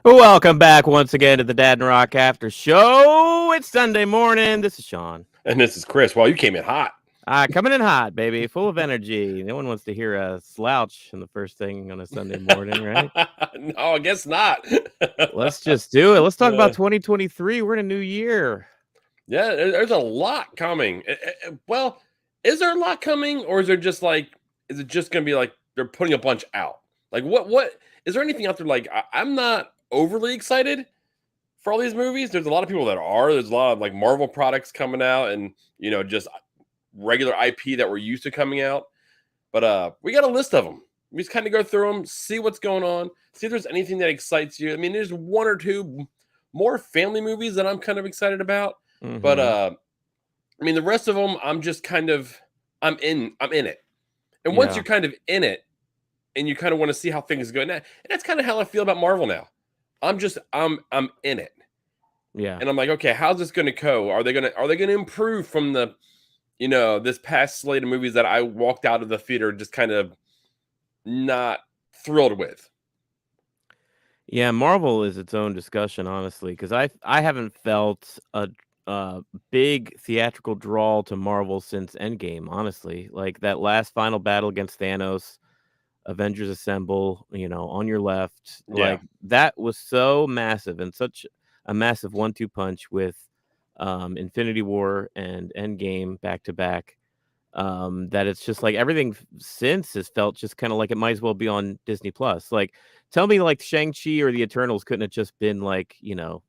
Welcome back once again to the Dadnarok After Show. It's Sunday morning. This is Sean. And this is Chris. Well, you came in hot. Coming in hot, baby, full of energy. No one wants to hear a slouch in the first thing on a Sunday morning, right? No, I guess not. Let's just do it. Let's talk about 2023. We're in a new year. Yeah, there's a lot coming. Well, is there a lot coming, or is there just is it just gonna be like they're putting a bunch out? Like, what is there anything out there? Like, I'm not overly excited for all these movies. There's a lot of people that are. There's a lot of like Marvel products coming out, and just regular IP that we're used to coming out. But we got a list of them. We just kind of go through them, see what's going on, see if there's anything that excites you. I mean, there's one or two more family movies that I'm kind of excited about. Mhm. But I mean, the rest of them, I'm just kind of I'm in it. And once Yeah. you're kind of in it, and you kind of want to see how things go, and that's kind of how I feel about Marvel now. I'm in it. Yeah. And I'm like, okay, how's this going to go? Are they going to improve from the this past slate of movies that I walked out of the theater just kind of not thrilled with? Yeah, Marvel is its own discussion, honestly, because I haven't felt a big theatrical draw to Marvel since Endgame, honestly. Like that last final battle against Thanos, Avengers Assemble, on your left. Yeah. Like that was so massive and such a massive 1-2 punch with Infinity War and Endgame back to back. That it's just like everything since has felt just kind of like it might as well be on Disney Plus. Like, tell me, like Shang-Chi or the Eternals couldn't have just been like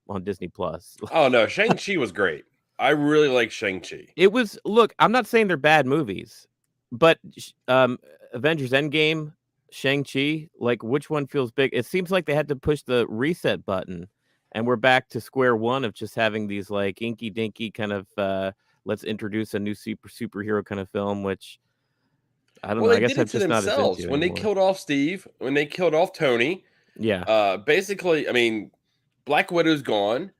on Disney Plus. Oh no, Shang-Chi was great. I really like Shang-Chi. It was. Look, I'm not saying they're bad movies, but Avengers Endgame, Shang-Chi, like which one feels big? It seems like they had to push the reset button, and we're back to square one of just having these like inky dinky kind of let's introduce a new superhero kind of film, which I don't know. I They guess did it I'm to just not as themselves into when they anymore. killed off Steve, when they killed off Tony. Yeah. Basically, I mean, Black Widow's gone,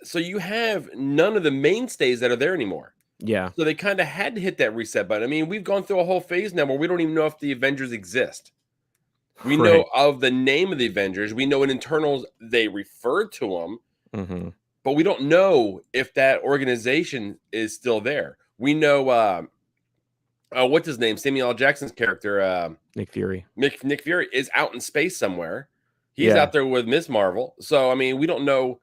so you have none of the mainstays that are there anymore. Yeah. So they kind of had to hit that reset button. I mean, we've gone through a whole phase now where we don't even know if the Avengers exist. We know Right. of the name of the Avengers. We know in Internals they referred to them, Mm-hmm. but we don't know if that organization is still there. We know what's his name? Samuel L. Jackson's character, Nick Fury. Nick Fury, is out in space somewhere. He's Yeah. out there with Miss Marvel. So I mean, we don't know.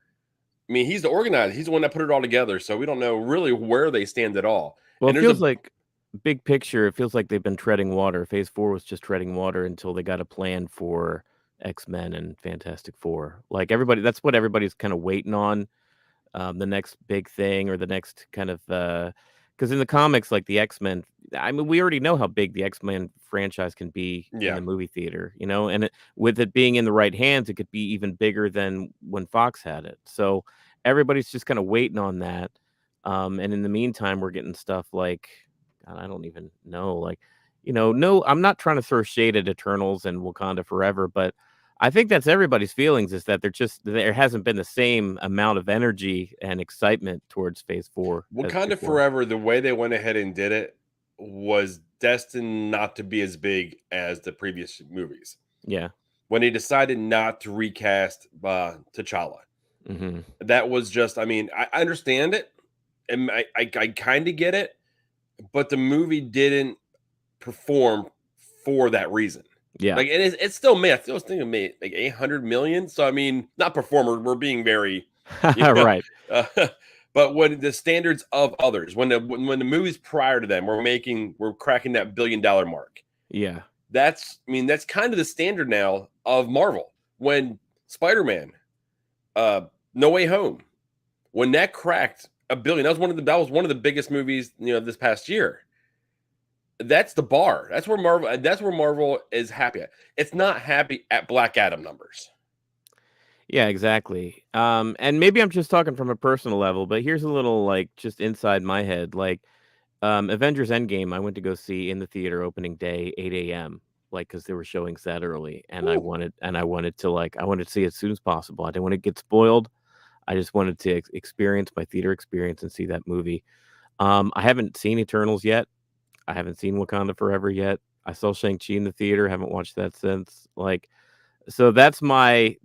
I mean, he's the organizer. He's the one that put it all together. So we don't know really where they stand at all. Well, And it there's feels like big picture. It feels like they've been treading water. Phase 4 was just treading water until they got a plan for X-Men and Fantastic Four. Like everybody, that's what everybody's kind of waiting on. The next big thing or the next kind of because in the comics, like the X-Men, I mean, we already know how big the X-Men franchise can be in the movie theater, and with it being in the right hands, it could be even bigger than when Fox had it. So everybody's just kind of waiting on that. And in the meantime, we're getting stuff like, God, I don't even know, like, no, I'm not trying to throw shade at Eternals and Wakanda Forever, but I think that's everybody's feelings is that there hasn't been the same amount of energy and excitement towards Phase 4. Wakanda Forever, the way they went ahead and did it was destined not to be as big as the previous movies. Yeah. When they decided not to recast T'Challa. Mm-hmm. That was just, I mean, I understand it. And I kind of get it. But the movie didn't perform for that reason. Yeah. Like it's still made. I still think it made like 800 million. So I mean, not performer. We're being very right. But when the standards of others, when the movies prior to them we're cracking that $1 billion mark. Yeah. That's kind of the standard now of Marvel. When Spider-Man, No Way Home, when that cracked $1 billion, that was one of the biggest movies this past year. That's the bar. That's where Marvel is happy at. It's not happy at Black Adam numbers. Yeah, exactly. And maybe I'm just talking from a personal level, but here's a little like just inside my head. Like Avengers Endgame, I went to go see in the theater opening day, 8 a.m. Like because they were showing that early, and I wanted to see it as soon as possible. I didn't want to get spoiled. I just wanted to experience my theater experience and see that movie. I haven't seen Eternals yet. I haven't seen Wakanda Forever yet. I saw Shang-Chi in the theater. Haven't watched that since. Like, So that's my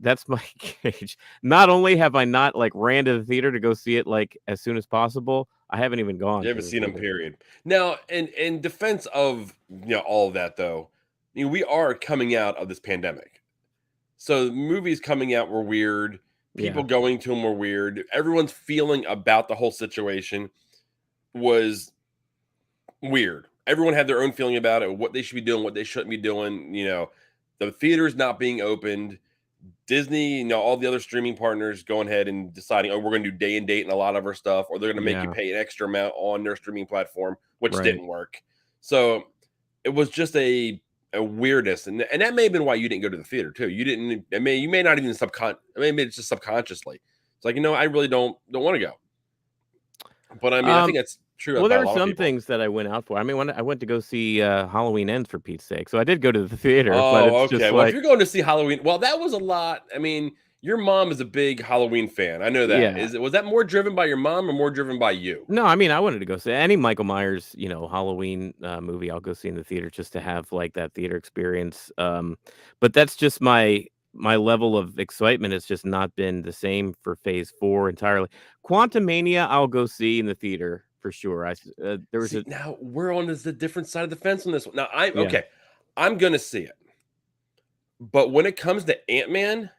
gauge. Not only have I not, like, ran to the theater to go see it, like, as soon as possible, I haven't even gone You to haven't the seen them, theater. period. Now, in defense of all of that though, we are coming out of this pandemic. So movies coming out were weird. People Yeah, going to them were weird. Everyone's feeling about the whole situation was weird. Everyone had their own feeling about it, what they should be doing, what they shouldn't be doing. The theaters not being opened, Disney, all the other streaming partners going ahead and deciding, oh, we're going to do day and date and a lot of our stuff, or they're going to make you yeah, pay an extra amount on their streaming platform, which right. didn't work. So it was just a weirdness, and that may have been why you didn't go to the theater too. You didn't. You may not even maybe it's just subconsciously. It's like I really don't want to go. But I mean, I Um, think that's true well, about there a were lot of some people. things that I went out for. I mean, when I went to go see, Halloween Ends for Pete's sake, so I did go to the theater, but Oh, it's okay. just Well, if like you're going to see Halloween, well, that was a lot. I mean, your mom is a big Halloween fan. I know that. yeah. Was that more driven by your mom or more driven by you? No, I mean, I wanted to go see any Michael Myers, Halloween, movie, I'll go see in the theater just to have, like, that theater experience, but that's just my level of excitement has just not been the same for Phase 4 entirely. Quantumania, I'll go see in the theater for sure. There was See, a now we're on the different side of the fence on this one. Now, I'm yeah, okay. I'm gonna see it, but when it comes to Ant Man,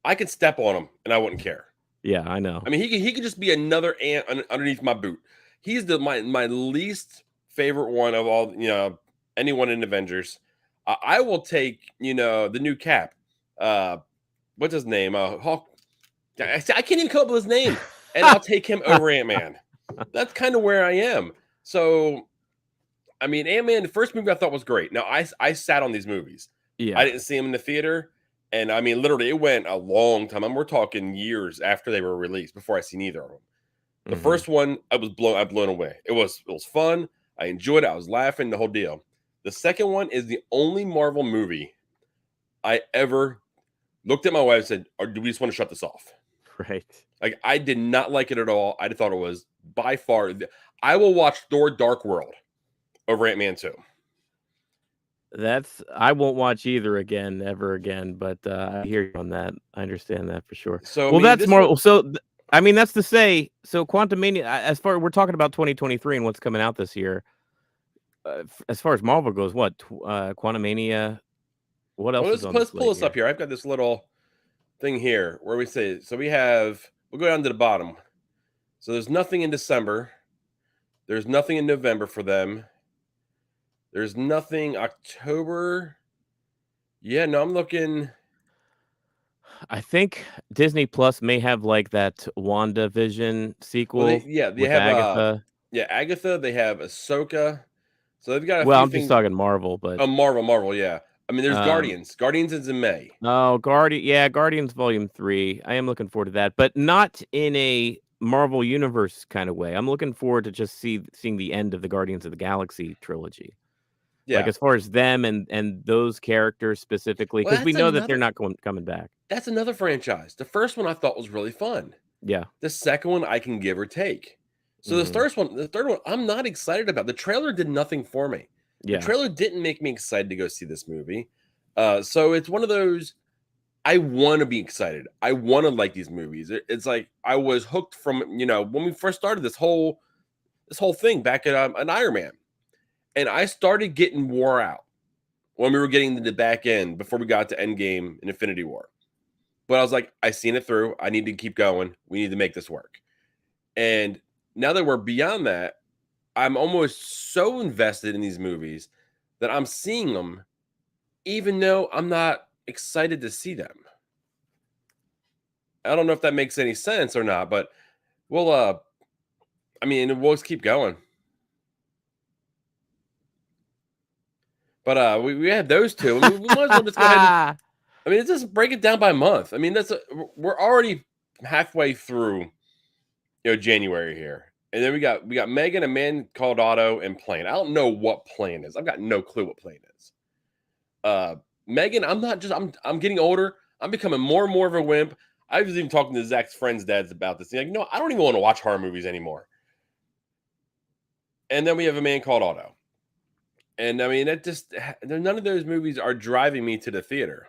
I could step on him and I wouldn't care. yeah, I I know. mean, he could just be another ant underneath my boot. He's my least favorite one of all. Anyone in Avengers. I will take the new Cap. Uh, what's his name? Hawk. I can't even come up with his name, and I'll take him over Ant Man. That's kind of where I am. So, I mean, Ant Man, the first movie I thought was great. Now, I sat on these movies. I Yeah, didn't see them in the theater, and I mean, literally, it went a long time. We're talking years after they were released before I seen either of them. The mhm. first one, I blown away. It was fun. I enjoyed it. I was laughing, the whole deal. The second one is the only Marvel movie I ever looked at my wife and said, do we just want to shut this off? Right. Like, I did not like it at all. I thought it was by far. I will watch Thor: Dark World over Ant Man 2. I won't watch either again, ever again, but, I hear you on that. I understand that for sure. So I Well, mean, that's this one, more so I mean, that's to say, so Quantumania, as far we're talking about 2023 and what's coming out this year, as far as Marvel goes, what, Quantumania, what well, else is let's, on the let's pull slate this up here? here. I've got this little thing here where we say, so we'll go down to the bottom. So there's nothing in December. There's nothing in November for them. There's nothing October. Yeah, no, I'm looking. I think Disney Plus may have, like, that WandaVision Well, sequel they with have Agatha. Agatha. They have Ahsoka. So they've got a Well, few I'm just things. talking Marvel, but, Oh, Marvel. Yeah. I mean, there's um Guardians. Guardians is in May. oh, Guardians Volume 3. I am looking forward to that, but not in a Marvel Universe kinda way. I'm looking forward to just seeing the end of the Guardians of the Galaxy trilogy. Like, Yeah. as far as them and those characters specifically, Well, because we know that they're not coming back. that's another franchise. The first one I thought was really fun. Yeah. The second one I can give or take. So Mhm. the third one, I'm not excited about. The trailer did nothing for me. The Yeah. trailer didn't make me excited to go see this movie. So it's one of those. I want to be excited. I want to like these movies. It's like I was hooked from when we first started this whole thing back at an Iron Man, and I started getting wore out when we were getting to the back end before we got to Endgame and Infinity War. But I was like, I seen it through. I need to keep going. We need to make this work. And now that we're beyond that, I'm almost so invested in these movies that I'm seeing them, even though I'm not excited to see them. I don't know if that makes any sense or not, but we'll I mean we'll just keep going. But we had those two. I mean, we might as well just go ahead and I mean just break it down by month. I mean we're already halfway through January here. And then we got Megan, A Man Called Otto, and Plane. I don't know what Plane is. I've got no clue what Plane is. Uh Megan, I'm getting older. I'm becoming more and more of a wimp. I was even talking to Zach's friends' dads about this. Like, I don't even want to watch horror movies anymore. And then we have A Man Called Otto. And I mean, none of those movies are driving me to the theater.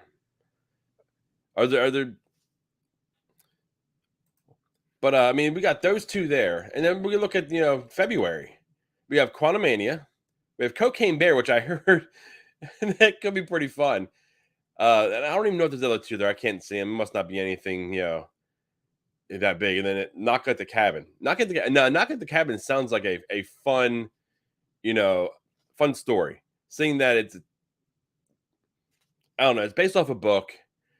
Are there? But I mean, we got those two there, and then we look at February. We have Quantumania, we have Cocaine Bear, which I heard that could be pretty fun. And I don't even know if there's other two there. I can't see them. It must not be anything that big. And then Knock at the Cabin. Knock at the Cabin sounds like a fun you know fun story. Seeing that it's I don't know, it's based off a book,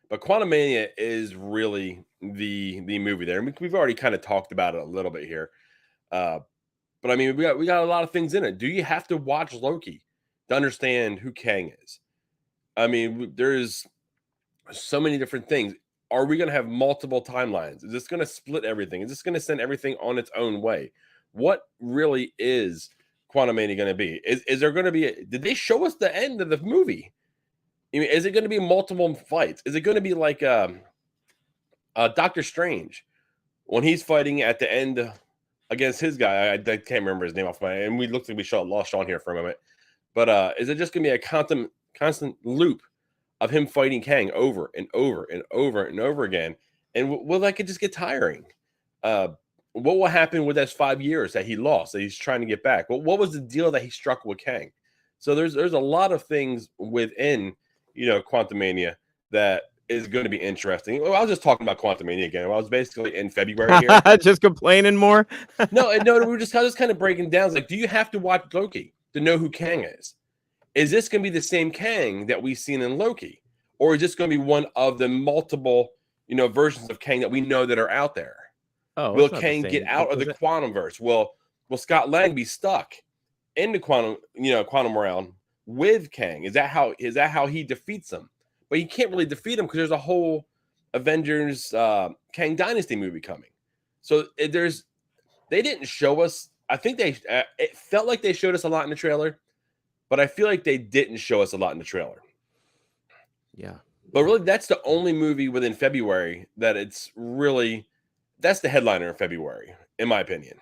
but Quantumania is really the movie there. And we've already kind of talked about it a little bit here. Uh, but I mean, we got a lot of things in it. Do you have to watch Loki to understand who Kang is? I mean, there's so many different things. Are we going to have multiple timelines? Is this going to split everything? Is this going to send everything on its own way? What really is Quantumania going to be? Is there going to be? Did they show us the end of the movie? I mean, is it going to be multiple fights? Is it going to be like Doctor Strange when he's fighting at the end against his guy? I can't remember his name off my. And we looked like we lost Sean here for a moment. But is it just going to be a constant loop of him fighting Kang over and over and over and over again? And will that could just get tiring? What will happen with those 5 years that he lost that he's trying to get back? What was the deal that he struck with Kang? So there's a lot of things within Quantumania that is going to be interesting. Well, I was just talking about Quantumania again. I was basically in February here. Just complaining more. No, we're just kind of breaking down. It's like, do you have to watch Loki to know who Kang is? Is this going to be the same Kang that we've seen in Loki, or is this going to be one of the multiple versions of Kang that we know that are out there? Oh, will Kang get out of the quantum verse? Will Scott Lang be stuck in the quantum realm with Kang? Is that how he defeats him? But he can't really defeat him because there's a whole Avengers Kang Dynasty movie coming. So they didn't show us. I think it felt like they showed us a lot in the trailer, but I feel like they didn't show us a lot in the trailer. Yeah. But really, that's the only movie within February that's the headliner in February, in my opinion.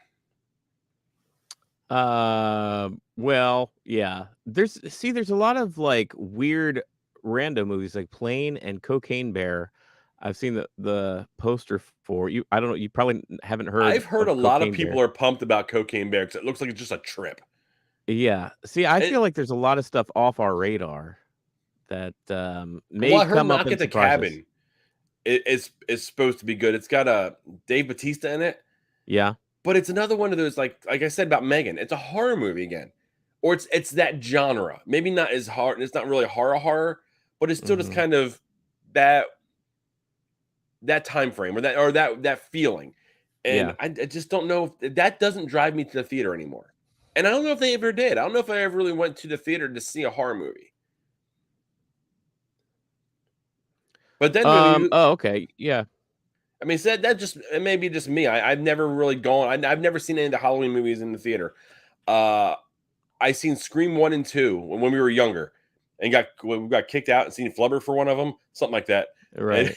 Well, yeah. There's a lot of like weird random movies like Plane and Cocaine Bear. I've seen the poster for you. I don't know. You probably haven't heard. I've heard a lot of people are pumped about Cocaine Bear because it looks like it's just a trip. Yeah. See, I feel like there's a lot of stuff off our radar that may I heard come Knock up at in the Cabin. It's supposed to be good. It's got Dave Bautista in it. Yeah. But it's another one of those, like I said about Megan, it's a horror movie again. Or it's that genre. Maybe not as hard. It's not really horror, but it's still just kind of that time frame or that feeling. And I just don't know if that doesn't drive me to the theater anymore. And I don't know if they ever did. I don't know if I ever really went to the theater to see a horror movie. But then oh, okay. Yeah. I mean, so that just it may be just me. I've never really gone. I've never seen any of the Halloween movies in the theater. I seen Scream 1 and 2 when we were younger, and we got kicked out and seen Flubber for one of them, something like that. Right.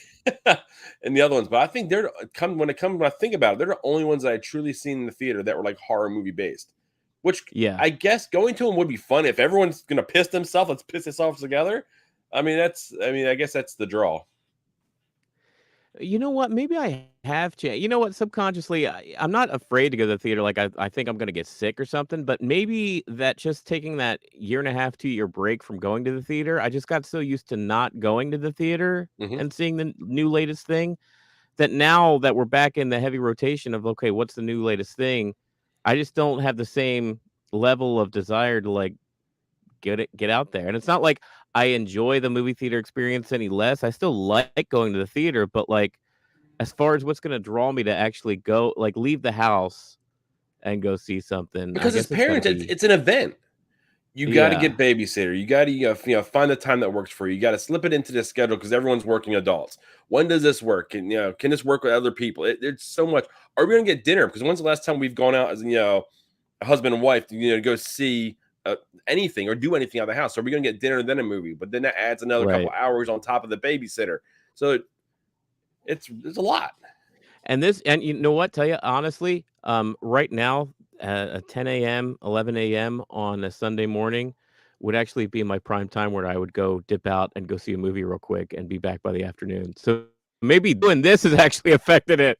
And the other ones, but I think when I think about it, they're the only ones that I truly seen in the theater that were like horror movie based. Which I guess going to them would be fun if everyone's gonna piss themselves. Let's piss ourselves together. I guess that's the draw. You know what? Maybe I have changed. You know what? Subconsciously, I'm not afraid to go to the theater. Like I think I'm going to get sick or something. But maybe that just taking that 1.5 to 2 year break from going to the theater, I just got so used to not going to the theater and seeing the new latest thing that now that we're back in the heavy rotation of okay, what's the new latest thing? I just don't have the same level of desire to like get out there. And it's not like I enjoy the movie theater experience any less. I still like going to the theater, but like as far as what's going to draw me to actually go, like leave the house and go see something, Because as parents, it's an event. You got to get babysitter. You got to find the time that works for you. You got to slip it into the schedule because everyone's working adults. When does this work? And can this work with other people? It's so much. Are we going to get dinner? Because when's the last time we've gone out as a husband and wife to go see anything or do anything out of the house? Are we going to get dinner and then a movie? But then that adds another couple hours on top of the babysitter. So it's a lot. And you know what? Tell you honestly, right now at 10 a.m., 11 a.m. on a Sunday morning, would actually be my prime time where I would go dip out and go see a movie real quick and be back by the afternoon. So maybe doing this has actually affected it.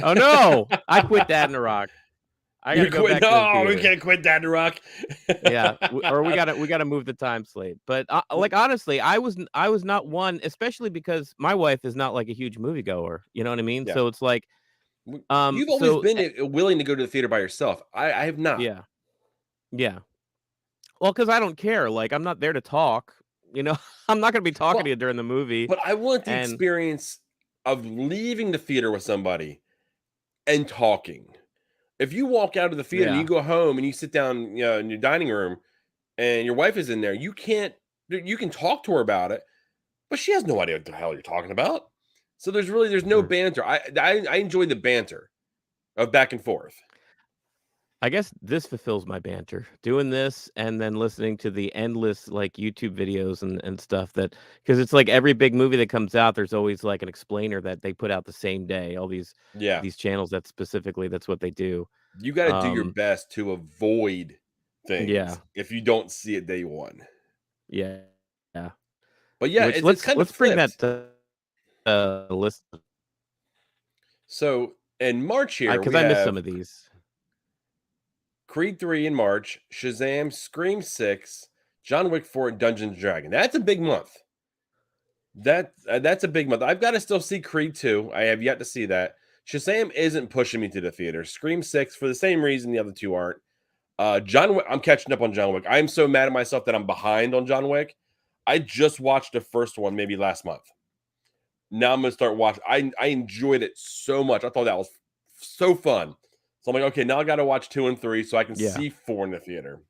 Oh no, I quit Dadnarok. I got You to go quit? back to the No, we theater. can't quit Dadnarok. Yeah, or we gotta move the time slate. But like honestly, I was not one, especially because my wife is not like a huge moviegoer. You know what I mean? Yeah. So it's like, You've always so been willing to go to the theater by yourself. I have not. yeah, yeah. Well, because I don't care. Like I'm not there to talk. You know, I'm not gonna be talking Well, to you during the movie. but I want the And experience of leaving the theater with somebody and talking. If you walk out of the theater and you yeah, go home and you sit down, in your dining room and your wife is in there, you can talk to her about it, but she has no idea what the hell you're talking about. So there's no sure. banter. I enjoy the banter of back and forth. I guess this fulfills my banter. Doing this and then listening to the endless like YouTube videos and stuff that because it's like every big movie that comes out, there's always like an explainer that they put out the same day. All Yeah. these channels that specifically that's what they do. You gotta do your Um, best to avoid things yeah, if you don't see it day one. yeah, yeah. But yeah, Which it's kind of let's bring that flipped. to list So in March here, because we I missed some have of these. Creed 3 in March, Shazam, Scream 6, John Wick 4, and Dungeons& and Dragon. That's a big month. That's a big month. I've got to still see Creed 2. I have yet to see that. Shazam isn't pushing me to the theater. Scream 6 for the same reason the other two aren't. John Wick, I'm catching up on John Wick. I'm so mad at myself that I'm behind on John Wick. I just watched the first one maybe last month. Now I'm gonna start watching. I enjoyed it so much. I thought that was so fun. So I'm like, okay, now I got to watch 2 and 3 so I can Yeah. see 4 in the theater.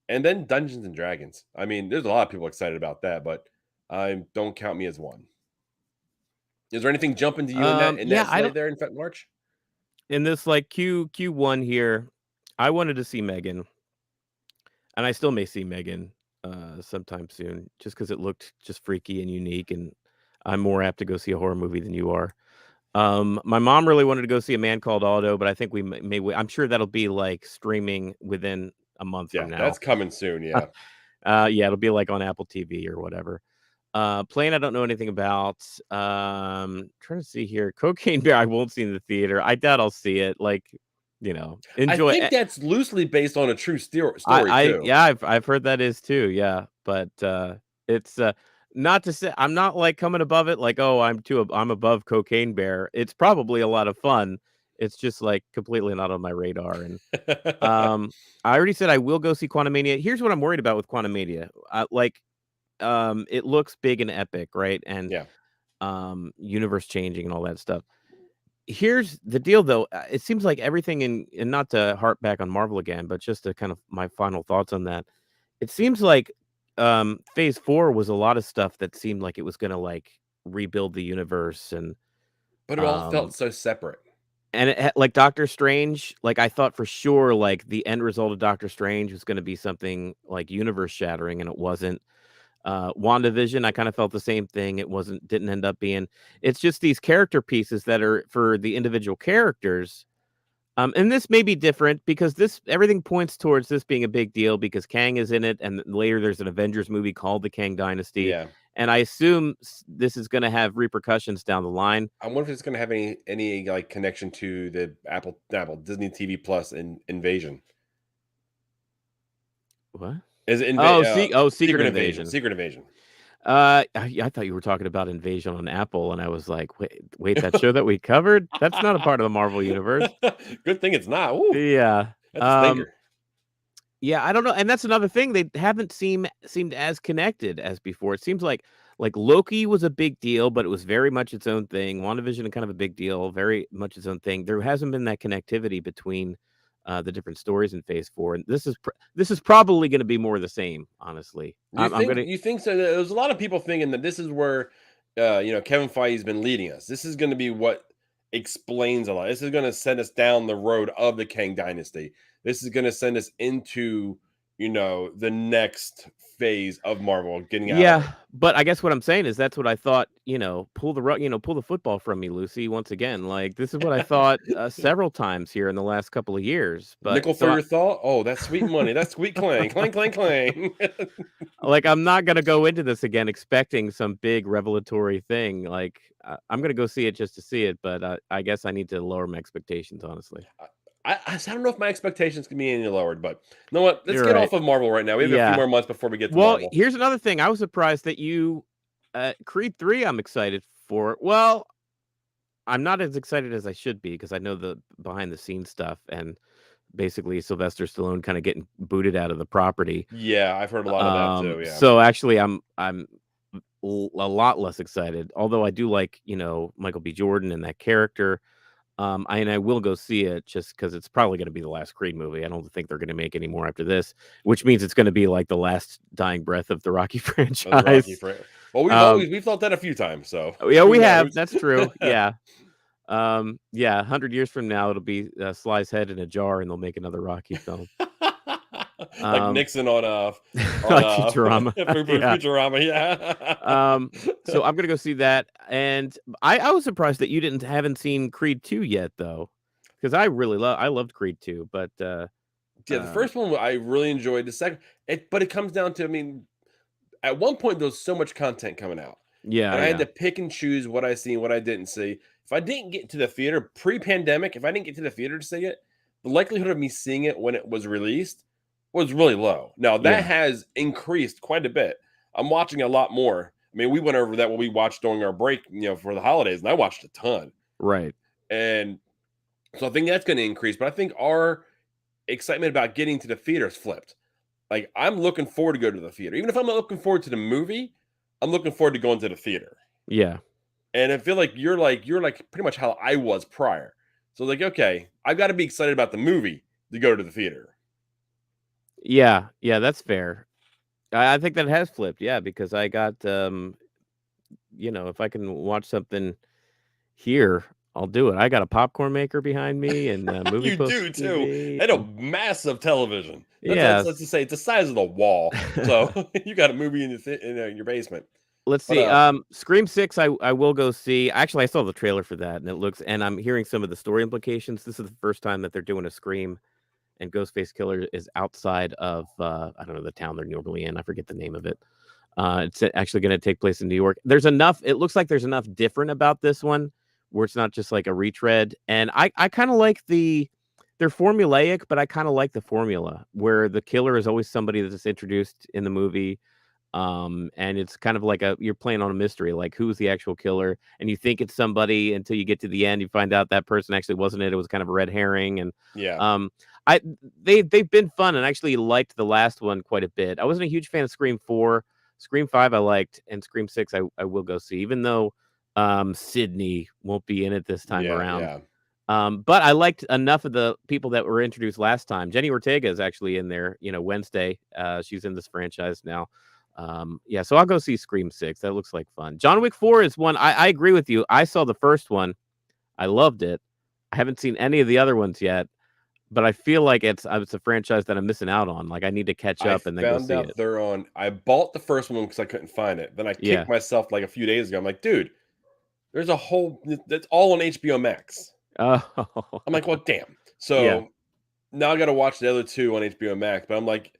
And then Dungeons and Dragons. I mean, there's a lot of people excited about that, but I don't count me as one. Is there anything jumping to you in that Yeah, I slate don't there in March? in this like Q1 here, I wanted to see Megan, and I still may see Megan sometime soon just because it looked just freaky and unique, and I'm more apt to go see a horror movie than you are. My mom really wanted to go see A Man Called Otto, but I think we may I'm sure that'll be like streaming within a month from Yeah, now. that's coming soon. Yeah. Yeah, it'll be like on Apple TV or whatever. Plane I don't know anything about. Trying to see here. Cocaine Bear I won't see in the theater. I doubt I'll see it. Like, I enjoy. think that's loosely based on a true story I too. yeah, I've heard that is too. Yeah, but it's not to say I'm not like coming above it. Like, oh, I'm above Cocaine Bear. It's probably a lot of fun. It's just like completely not on my radar. And I already said I will go see Quantumania. Here's what I'm worried about with Quantumania. It looks big and epic, right? And Yeah. universe changing and all that stuff. Here's the deal, though. It seems like everything and not to harp back on Marvel again, but just to kind of my final thoughts on that. It seems like Phase 4 was a lot of stuff that seemed like it was going to like rebuild the universe But it all um felt so separate. like Doctor Strange, like I thought for sure like the end result of Doctor Strange was going to be something like universe shattering and it wasn't. WandaVision, I kind of felt the same thing. Didn't end up being. It's just these character pieces that are for the individual characters. And this may be different because this everything points towards this being a big deal because Kang is in it, and later there's an Avengers movie called The Kang Dynasty, Yeah. and I assume this is going to have repercussions down the line. I wonder if it's going to have any like connection to the Apple Disney TV Plus Invasion. What? Is it Secret Secret Invasion? Invasion. Secret Invasion. I thought you were talking about Invasion on Apple, and I was like, wait, that show that we covered? That's not a part of the Marvel universe. Good thing it's not. Ooh, Yeah. that's a stinker. Yeah, I don't know, and that's another thing, they haven't seemed as connected as before. It seems like Loki was a big deal, but it was very much its own thing. WandaVision, kind of a big deal, very much its own thing. There hasn't been that connectivity between, the different stories in Phase 4, and this is probably gonna be more of the same, honestly. I'm gonna You think so? There's a lot of people thinking that this is where Kevin Feige's been leading us. This is going to be what explains a lot. This is going to send us down the road of the Kang Dynasty. This is going to send us into the next phase of Marvel getting out of it. Yeah, but I guess what I'm saying is that's what I thought, pull the pull the football from me, Lucy, once again. Like, this is what I thought, several times here in the last couple of years. But Nickel for your thought. Oh, that's sweet money. That's sweet clang, clang, clang, clang. like, I'm not gonna go into this again expecting some big revelatory thing. Like, I'm gonna go see it just to see it, but I guess I need to lower my expectations, honestly. I don't know if my expectations can be any lowered, but you know what? Let's You're get right. off of Marvel right now. We have a few Yeah. more months before we get to Well, Marvel. here's another thing. I was surprised that you, Creed 3, I'm excited for. Well, I'm not as excited as I should be because I know the behind the scenes stuff and basically Sylvester Stallone kind of getting booted out of the property. Yeah, I've heard a lot of that too. Yeah. So actually, I'm a lot less excited. Although I do like Michael B. Jordan and that character. And I will go see it just because it's probably going to be the last Creed movie. I don't think they're going to make any more after this, which means it's going to be like the last dying breath of the Rocky The Rocky franchise. franchise. Well, Um, we've thought that a few times, so yeah, who we have. knows? That's true. Yeah. Yeah, 100 years from now, it'll be Sly's head in a jar, and they'll make another Rocky film. Like Um, Nixon on like Futurama. Yeah. Futurama, yeah. So I'm gonna go see that, and I was surprised that you haven't seen Creed 2 yet, though, because I loved Creed 2, but Yeah, the first one I really enjoyed. The second, but it comes down to, I mean, at one point there was so much content coming out, yeah, and I had yeah, to pick and choose what I see and what I didn't see. If I didn't get to the theater pre-pandemic, if I didn't get to the theater to see it, the likelihood of me seeing it when it was released was really low. Now that yeah, has increased quite a bit. I'm watching a lot more. I mean, we went over that when we watched during our break, for the holidays, and I watched a ton. right, And so I think that's going to increase. But I think our excitement about getting to the theater is flipped. Like, I'm looking forward to go to the theater. Even if I'm not looking forward to the movie, I'm looking forward to going to the theater. yeah, And I feel like you're like pretty much how I was prior. So like, okay, I've got to be excited about the movie to go to the theater. yeah, yeah. That's fair. I think that has flipped, yeah, because I got if I can watch something here, I'll do it. I got a popcorn maker behind me and a movie You poster do too. TV. And a massive television. That's Yes. to say, it's the size of the wall. So you got a movie in your basement. Let's But see. Scream 6 I will go see. Actually, I saw the trailer for that and I'm hearing some of the story implications. This is the first time that they're doing a Scream and Ghostface Killer is outside of I don't know the town they're normally in. I forget the name of it. It's actually going to take place in New York. It looks like there's enough different about this one where it's not just like a retread. And I kind of like they're formulaic, but I kind of like the formula where the killer is always somebody that's introduced in the movie. And it's kind of like you're playing on a mystery, like who's the actual killer, and you think it's somebody until you get to the end, you find out that person actually wasn't it. It was kind of a red herring, and yeah. um, I they've been fun, and I actually liked the last one quite a bit. I wasn't a huge fan of Scream 4, Scream 5 I liked, and Scream 6 I will go see, even though Sydney won't be in it this time Yeah, around. yeah. But I liked enough of the people that were introduced last time. Jenny Ortega is actually in there, Wednesday. She's in this franchise now. Yeah, so I'll go see Scream 6. That looks like fun. John Wick 4 is one I agree with you. I saw the first one. I loved it. I haven't seen any of the other ones yet, but I feel like it's a franchise that I'm missing out on. Like I need to catch I up and then go found see out it. they're on. I bought the first one because I couldn't find it. Then I Yeah. kicked myself like a few days ago. I'm like, dude, there's a whole that's all on HBO Max. Oh. I'm like, well, damn. Yeah. So now I got to watch the other two on HBO Max. But I'm like,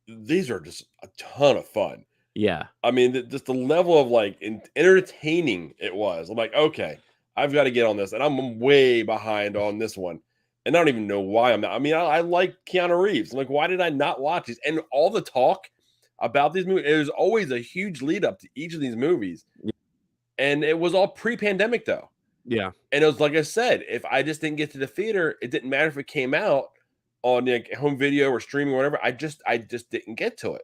these are just a ton of fun. Yeah. I mean, just the level of like entertaining it was. I'm like, okay, I've got to get on this, and I'm way behind on this one, and I don't even know why I'm not. I mean, I like Keanu Reeves. I'm like, why did I not watch these? And all the talk about these movies, there's always a huge lead up to each of these movies, and it was all pre-pandemic though. Yeah. And it was like I said, if I just didn't get to the theater, it didn't matter if it came out on home video or streaming or whatever. I just didn't get to it.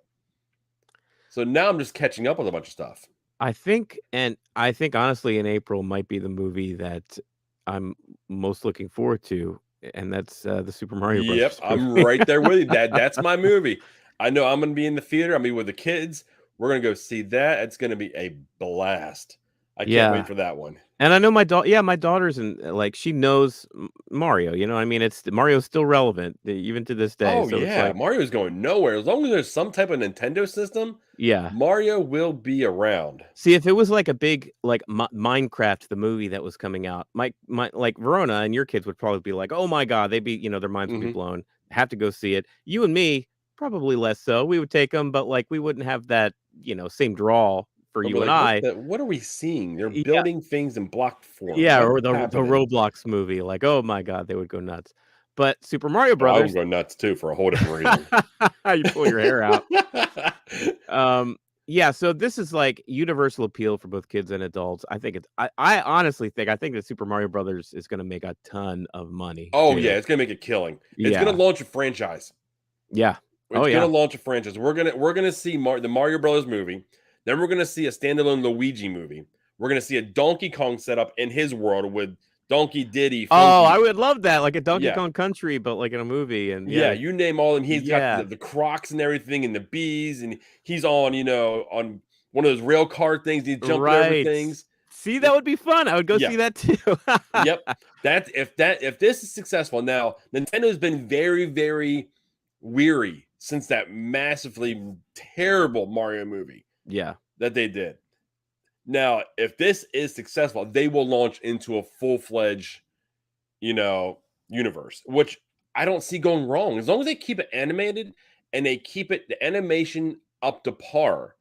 So now I'm just catching up with a bunch of stuff. I think honestly in April might be the movie that I'm most looking forward to, and that's the Super Mario Yep, Brothers I'm movie. right there with you. That's my movie. I know I'm gonna be in the theater. I'm gonna be with the kids. We're gonna go see that. It's gonna be a blast. I can't wait Yeah. for that one. And I know my daughter's in like, she knows Mario, you know what I mean? Mario's still relevant even to this day, Oh so it's yeah, like Mario's going nowhere. As long as there's some type of Nintendo system, yeah. Mario will be around. See, if it was like a big like Minecraft, the movie that was coming out, my like Verona and your kids would probably be like, "Oh my god," they'd be, their minds would be Mhm. blown. Have to go see it. You and me, probably less so. We would take them, but like we wouldn't have that, same draw for They'll be you and like, I. what are we seeing? They're Yeah, building things in block form. yeah, What's or the happening?" Roblox movie, like, oh my god, they would go nuts. But Super Mario Oh, I would Brothers, go nuts too for a whole different reason. you pull your hair out. Um, yeah, so this is like universal appeal for both kids and adults. I think I honestly think I think that Super Mario Brothers is gonna make a ton of money Oh yeah, too. it's gonna make a killing. It's gonna Yeah. launch a franchise. Yeah. Oh, It's gonna yeah. launch a franchise. We're gonna see the Mario Brothers movie. Then we're gonna see a standalone Luigi movie. We're gonna see a Donkey Kong setup in his world with Donkey Diddy, Oh, I Funky. would love that, like a Donkey Yeah, Kong Country, but like in a movie and yeah. yeah. You name all of them. He's got Yeah. the Crocs and everything, and the bees, and he's on on one of those rail car things. He's jumping over Right. things. See, that It- would be fun. I would go yeah, see that too. yep. If this is successful now, Nintendo's been very very weary since that massively terrible Mario movie Yeah. that they did. Now, if this is successful, they will launch into a full-fledged, you know, universe, which I don't see going wrong. As long as they keep it animated and they keep the animation up to par,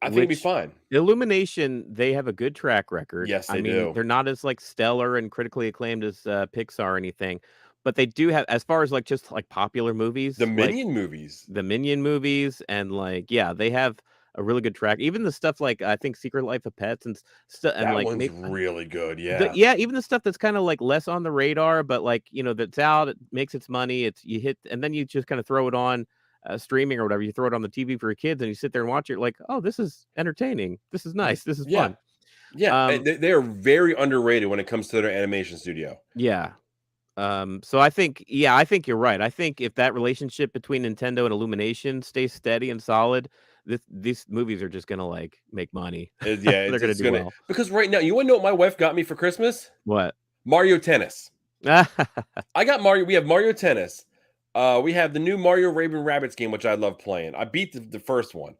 I think it'll be Which fine. Illumination, they have a good track record. Yes, I they mean, do. they're not as, like, stellar and critically acclaimed as, Pixar or anything, but they do have as far as, like, just, like, popular The movies, like Minion movies, the Minion movies and, like yeah, they have a really good track. Even the stuff like, I think Secret Life of Pets and and, that like, one's maybe really good. the Yeah. yeah, even the stuff that's kinda, like, less on the radar, but, like, that's out, it makes its money, it's you hit and then you just kinda throw it on, streaming or whatever, you throw it on the TV for your kids, and you sit there and watch it like, "Oh, this is entertaining. This is nice. This is Yeah. fun." Yeah. Um, They are very underrated when it comes to their animation studio. yeah. So I think you're right. I think if that relationship between Nintendo and Illumination stays steady and solid, these movies are just gonna, like, make money. Yeah, They're gonna it's do gonna well. because right now, you wanna know what my wife got me for Christmas? What? Mario Tennis. I got Mario. We have Mario Tennis. We have the new Mario Raven Rabbits game, which I love playing. I beat the first one.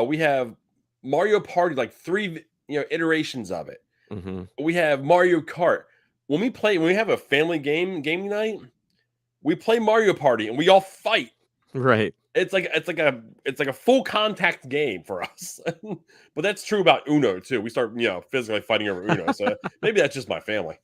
We have Mario Party, like three iterations of it. Mhm. We have Mario Kart. When we have a family gaming night, we play Mario Party and we all fight. Right. It's like a full contact game for us. But that's true about Uno too. We start physically fighting over Uno. So maybe that's just my family.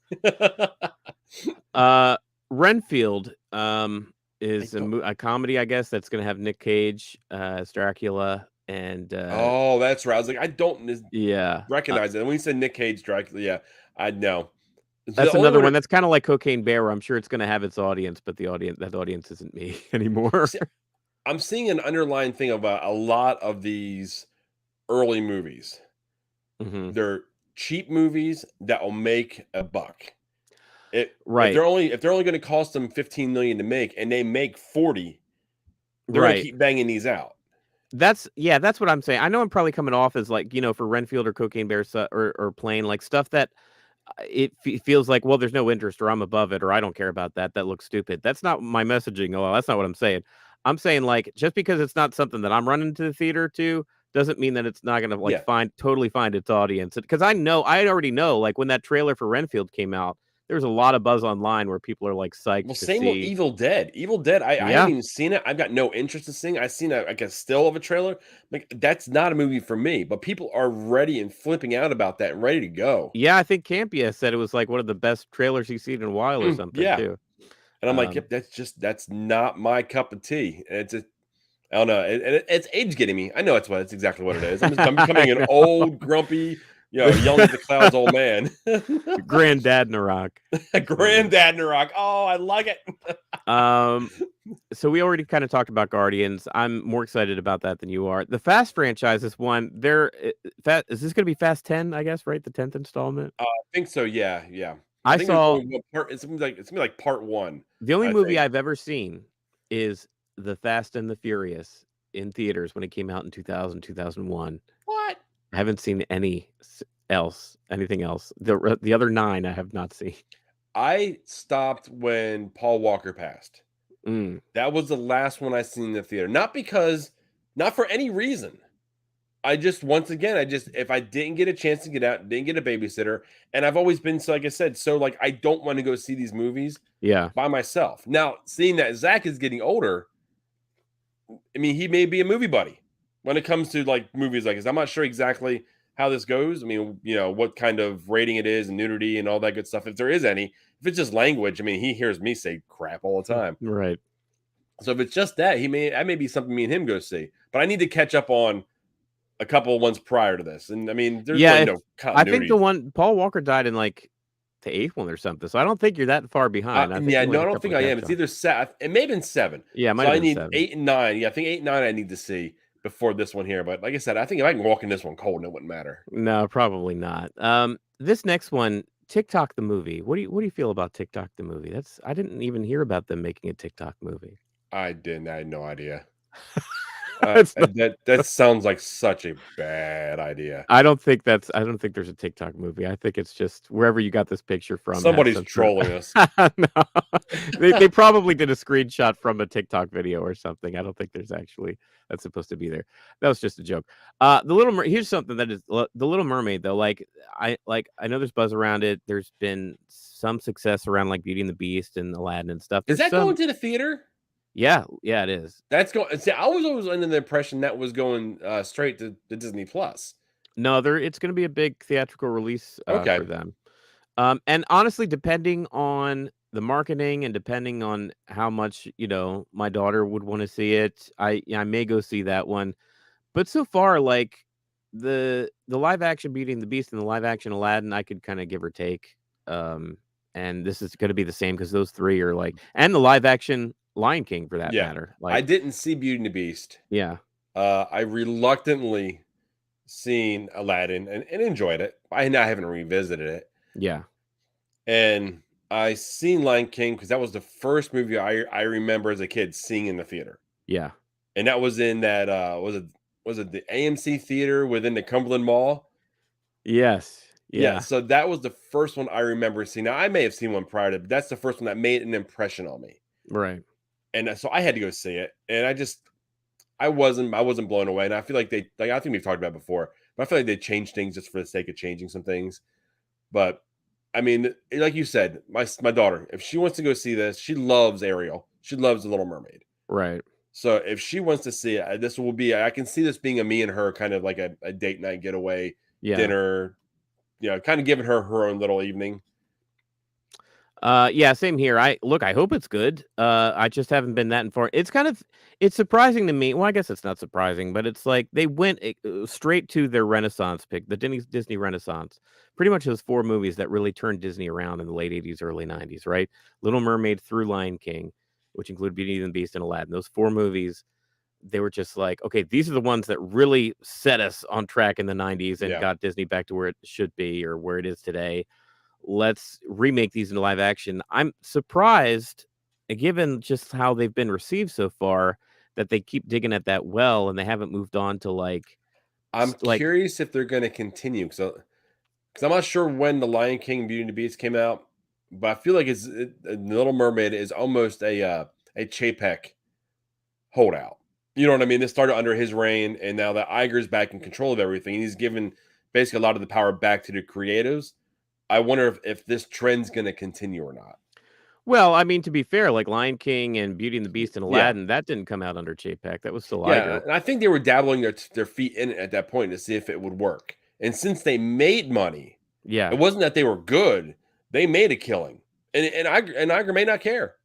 Uh, Renfield, I is don't. a comedy, I guess, that's gonna have Nick Cage, as Dracula and, Oh, that's right. I was like, I don't yeah, recognize it. And when you said Nick Cage, Dracula, yeah, I know. The that's only another one one that's kinda like Cocaine Bear, where I'm sure it's gonna have its audience, but that audience isn't me anymore. see, I'm seeing an underlying thing about a lot of these early movies. Mhm. They're cheap movies that will make a buck. It Right, if they're only going to cost them 15 million to make and they make 40, they're going to right. keep banging these out. That's what I'm saying. I know I'm probably coming off as, like, for Renfield or Cocaine Bear or Plane, like, stuff that it feels like, well, there's no interest, or I'm above it, or I don't care about that. That looks stupid. That's not my messaging. Oh, that's not what I'm saying. I'm saying like just because it's not something that I'm running to the theater to doesn't mean that it's not gonna like Yeah. totally find its audience. Because I already know like when that trailer for Renfield came out, there was a lot of buzz online where people are like Well, psyched to same with see. Evil Dead. Evil Dead, I haven't Yeah, even seen it. I've got no interest in seeing. I've seen like a still of a trailer. Like that's not a movie for me. But people are ready and flipping out about that and ready to go. yeah. I think Campia said it was like one of the best trailers he's seen in a while or something Yeah, too. and I'm like, Um, yep, that's not my cup of tea. And it's just, I don't know. It's age getting me. I know it's exactly what it is. I'm I becoming an know. old, grumpy, yelling at the clouds old man. Granddadnarok. Granddadnarok. Oh, I like it. Um, so we already kind of talked about Guardians. I'm more excited about that than you are. The Fast franchise is one. Is this going to be Fast 10? I guess right, the 10th installment. I think so. Yeah, yeah. I I think there's saw only one part. It's gonna be like part one. the only I movie think. I've ever seen is The Fast and the Furious in theaters when it came out in 2000, 2001. What? I haven't seen anything else. The other 9 I have not seen. I stopped when Paul Walker passed. Mm, That was the last one I seen in the theater. Not for any reason. I just once again, I just if I didn't get a chance to get out, didn't get a babysitter, and I've always been so like I said, so like I don't want to go see these movies yeah. by myself. Now, seeing that Zach is getting older, I mean, he may be a movie buddy when it comes to like movies like this. I'm not sure exactly how this goes. I mean, what kind of rating it is and nudity and all that good stuff. If there is any, if it's just language, I mean, he hears me say crap all the time. Right. So if it's just that, that may be something me and him go see. But I need to catch up on a couple of ones prior to this. And I mean, there's Yeah, really if no I think the continuity. one Paul Walker died in, like, the 8th one or something, so I don't think you're that far behind. I think Yeah, you only no, have I a don't couple think to I am. catch It's on. either it may have been 7. Yeah, it So might have I been need 7. 8 and 9. Yeah, I think 8 and 9 I need to see before this one here. But like I said, I think if I can walk in this one cold, it wouldn't matter. No, probably not. This next one, TikTok the movie. What do you feel about TikTok the movie? I didn't even hear about them making a TikTok movie. I didn't. I had no idea. It's not That sounds like such a bad idea. I don't think there's a TikTok movie. I think it's just wherever you got this picture from has Somebody's some sort trolling us. of No. They probably did a screenshot from a TikTok video or something. I don't think there's actually that's supposed to be there. That was just a joke. Here's something that is The Little Mermaid though. I know there's buzz around it. There's been some success around like Beauty and the Beast and Aladdin and stuff. Is There's that going some to the theater? Yeah, it is. That's going. See, I was always under the impression that was going straight to the Disney Plus. No, it's going to be a big theatrical release Okay. for them. And honestly, depending on the marketing and depending on how much, my daughter would want to see it, I may go see that one. But so far, like the live action Beauty and the Beast and the live action Aladdin, I could kind of give or take. And this is going to be the same because those three are like, and the live action Lion King for that Yeah, matter. I Like, didn't see Beauty and the Beast. yeah, I reluctantly seen Aladdin and enjoyed it. I haven't revisited it, yeah, and I seen Lion King because that was the first movie I remember as a kid seeing in the theater, yeah, and that was in that was it the AMC theater within the Cumberland Mall? yes, Yeah, yeah, so that was the first one I remember seeing. Now I may have seen one prior to, but that's the first one that made an impression on me, right. and so I had to go see it, and I wasn't blown away, and I feel like I think we've talked about it before, but I feel like they changed things just for the sake of changing some things. But I mean, like you said, my daughter, if she wants to go see this, she loves Ariel. She loves the Little Mermaid. Right. So if she wants to see it, this will be. I can see this being a me and her kind of like a date night getaway, Yeah. dinner. Kind of giving her own little evening. Yeah, same here. I hope it's good. I just haven't been that informed. It's surprising to me. Well, I guess it's not surprising, but it's like they went straight to their Renaissance pick, the Disney Renaissance. Pretty much those four movies that really turned Disney around in the late 80s, early 90s, right? Little Mermaid through Lion King, which include Beauty and the Beast and Aladdin. Those four movies, they were just like, okay, these are the ones that really set us on track in the 90s and Yeah, got Disney back to where it should be or where it is today. Let's remake these into live action. I'm surprised, given just how they've been received so far, that they keep digging at that well and they haven't moved on to I'm like curious if they're going to continue because I'm not sure when the Lion King and Beauty and the Beast came out, but I feel like the Little Mermaid is almost a Chapek holdout. You know what I mean? This started under his reign, and now that Iger's back in control of everything, and he's given basically a lot of the power back to the creatives. I wonder if this trend's going to continue or not. well, I mean, to be fair, like Lion King and Beauty and the Beast and Yeah, Aladdin, that didn't come out under Chapek. That was still yeah, Iger. and I think they were dabbling their feet in it at that point to see if it would work. And since they made money, it Yeah. wasn't that they were good; they made a killing. And Iger may not care.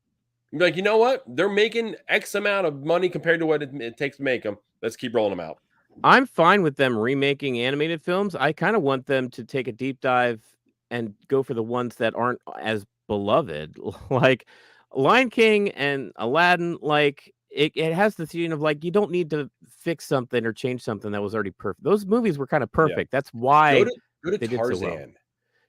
You'd be like, you know what? They're making X amount of money compared to what it takes to make them. Let's keep rolling them out. I'm fine with them remaking animated films. I kind of want them to take a deep dive and go for the ones that aren't as beloved. Like Lion King and Aladdin, like it has the feeling of like you don't need to fix something or change something that was already perfect. Those movies were kind of Yeah, perfect. That's go why to go to they did so well. Tarzan.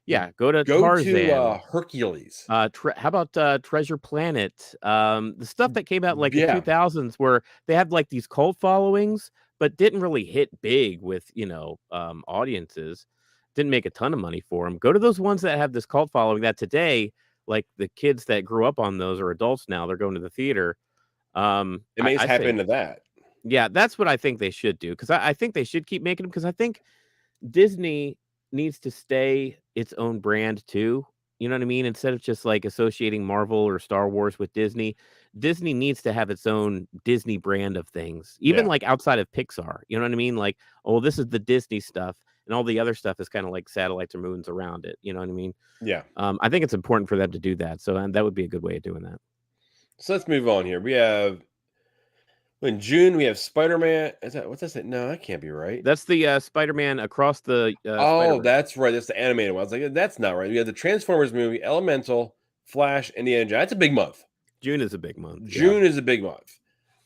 Yeah, go to Go to Tarzan. Hercules. How about Treasure Planet? The stuff that came out in like the Yeah, 2000s where they had like these cult followings, but didn't really hit big with, audiences. Didn't make a ton of money for them. Go to those ones that have this cult following that today, like the kids that grew up on those are adults now, they're going to the theater. It I may I tap say into that. yeah, that's what I think they should do, 'cause I think they should keep making them, 'cause I think Disney needs to stay its own brand too, you know what I mean? Instead of just, like, associating Marvel or Star Wars with Disney, Disney needs to have its own Disney brand of things, even, Yeah. like, outside of Pixar, you know what I mean? Like, "Oh, this is the Disney stuff, and all the other stuff is kinda like satellites or moons around it," you know what I mean? Yeah. I think it's important for them to do that, so, that would be a good way of doing that. So let's move on here. We have in June we have Spider-Man. Is that what's that? No, that can't be right. That's the, Spider-Man Across the, Oh, Spider-Verse. that's right. That's the animated one. I was like, that's not right. We have the Transformers movie, Elemental, Flash, Indiana Jones. That's a big month. June is a big month, yeah. June is a big month.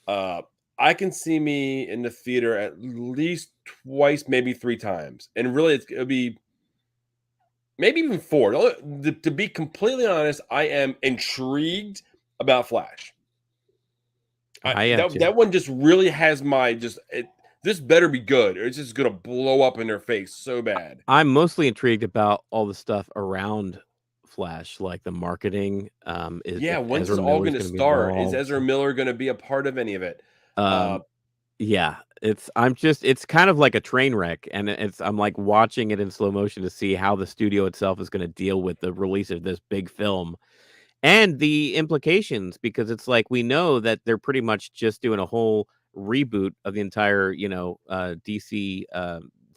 Uh, I can see me in the theater at least twice, maybe three times, and really, it'll be maybe even four. To be completely honest, I am intrigued about Flash. I am That too. that one just really has my this better be good, or it's just gonna blow up in their face so bad. I'm mostly intrigued about all the stuff around Flash, like the marketing, Yeah, if when's Ezra this all Miller's gonna gonna be start? Is involved. Ezra Miller gonna be a part of any of it? Uh, Um, yeah, it's kind of like a train wreck, and I'm, like, watching it in slow motion to see how the studio itself is gonna deal with the release of this big film, and the implications, because it's like, we know that they're pretty much just doing a whole reboot of the entire, DC,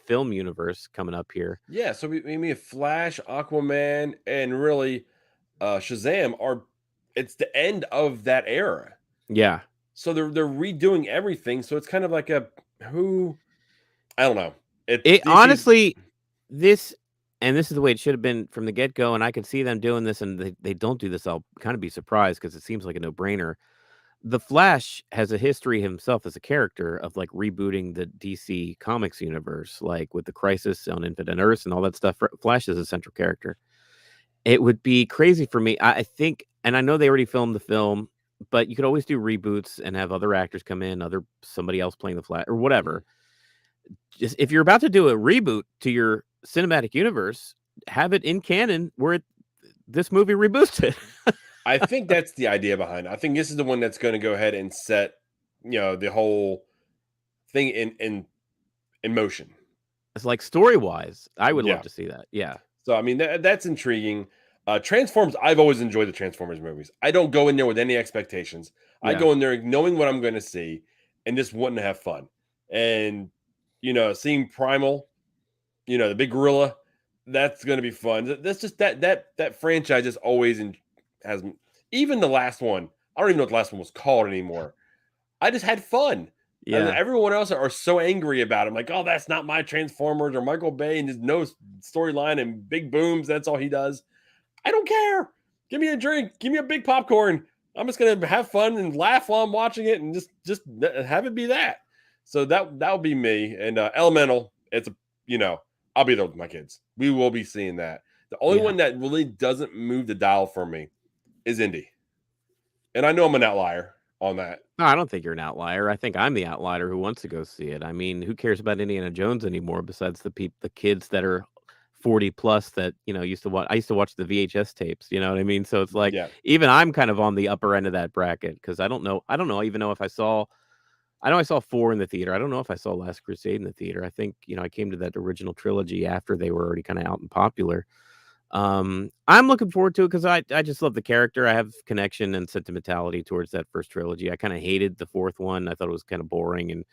film universe coming up here. yeah, so we have Flash, Aquaman, and really Shazam are it's the end of that era. Yeah. So they're redoing everything. So it's kind of like a who I don't know. It's It DC's. honestly, this this is the way it should have been from the get-go, and I could see them doing this, and they don't do this, I'll kinda be surprised because it seems like a no-brainer. The Flash has a history himself as a character of, like, rebooting the DC Comics universe, like, with the Crisis on Infinite Earths and all that stuff. Flash is a central character. It would be crazy for me, I think, and I know they already filmed the film, but you could always do reboots and have other actors come in, somebody else playing the Flash or whatever. Just if you're about to do a reboot to your cinematic universe, have it in canon where this movie reboots it. I think that's the idea behind it. I think this is the one that's going to go ahead and set, the whole thing in motion. It's like story-wise, I would love Yeah. to see that. Yeah. So I mean that's intriguing. Transformers. I've always enjoyed the Transformers movies. I don't go in there with any expectations. I Yeah. go in there knowing what I'm going to see and just wanting to have fun. And seeing Primal, the big gorilla, that's going to be fun. That's just that franchise is always has even the last one. I don't even know what the last one was called anymore. I just had fun. And Yeah. everyone else are so angry about him, like, oh, that's not my Transformers or Michael Bay, and there's no storyline and big booms. That's all he does. I don't care. Give me a drink. Give me a big popcorn. I'm just gonna have fun and laugh while I'm watching it, and just have it be that. So that'll be me. And Elemental, it's I'll be there with my kids. We will be seeing that. The only Yeah. one that really doesn't move the dial for me is Indy, and I know I'm an outlier on that. No, I don't think you're an outlier. I think I'm the outlier who wants to go see it. I mean, who cares about Indiana Jones anymore besides the kids that are 40 plus that, used to watch I used to watch the VHS tapes, you know what I mean? So it's like Yeah, even I'm kind of on the upper end of that bracket because I even know if I know I saw 4 in the theater. I don't know if I saw Last Crusade in the theater. I think, I came to that original trilogy after they were already kinda out and popular. I'm looking forward to it because I just love the character. I have connection and sentimentality towards that first trilogy. I kinda hated the 4th one. I thought it was kinda boring and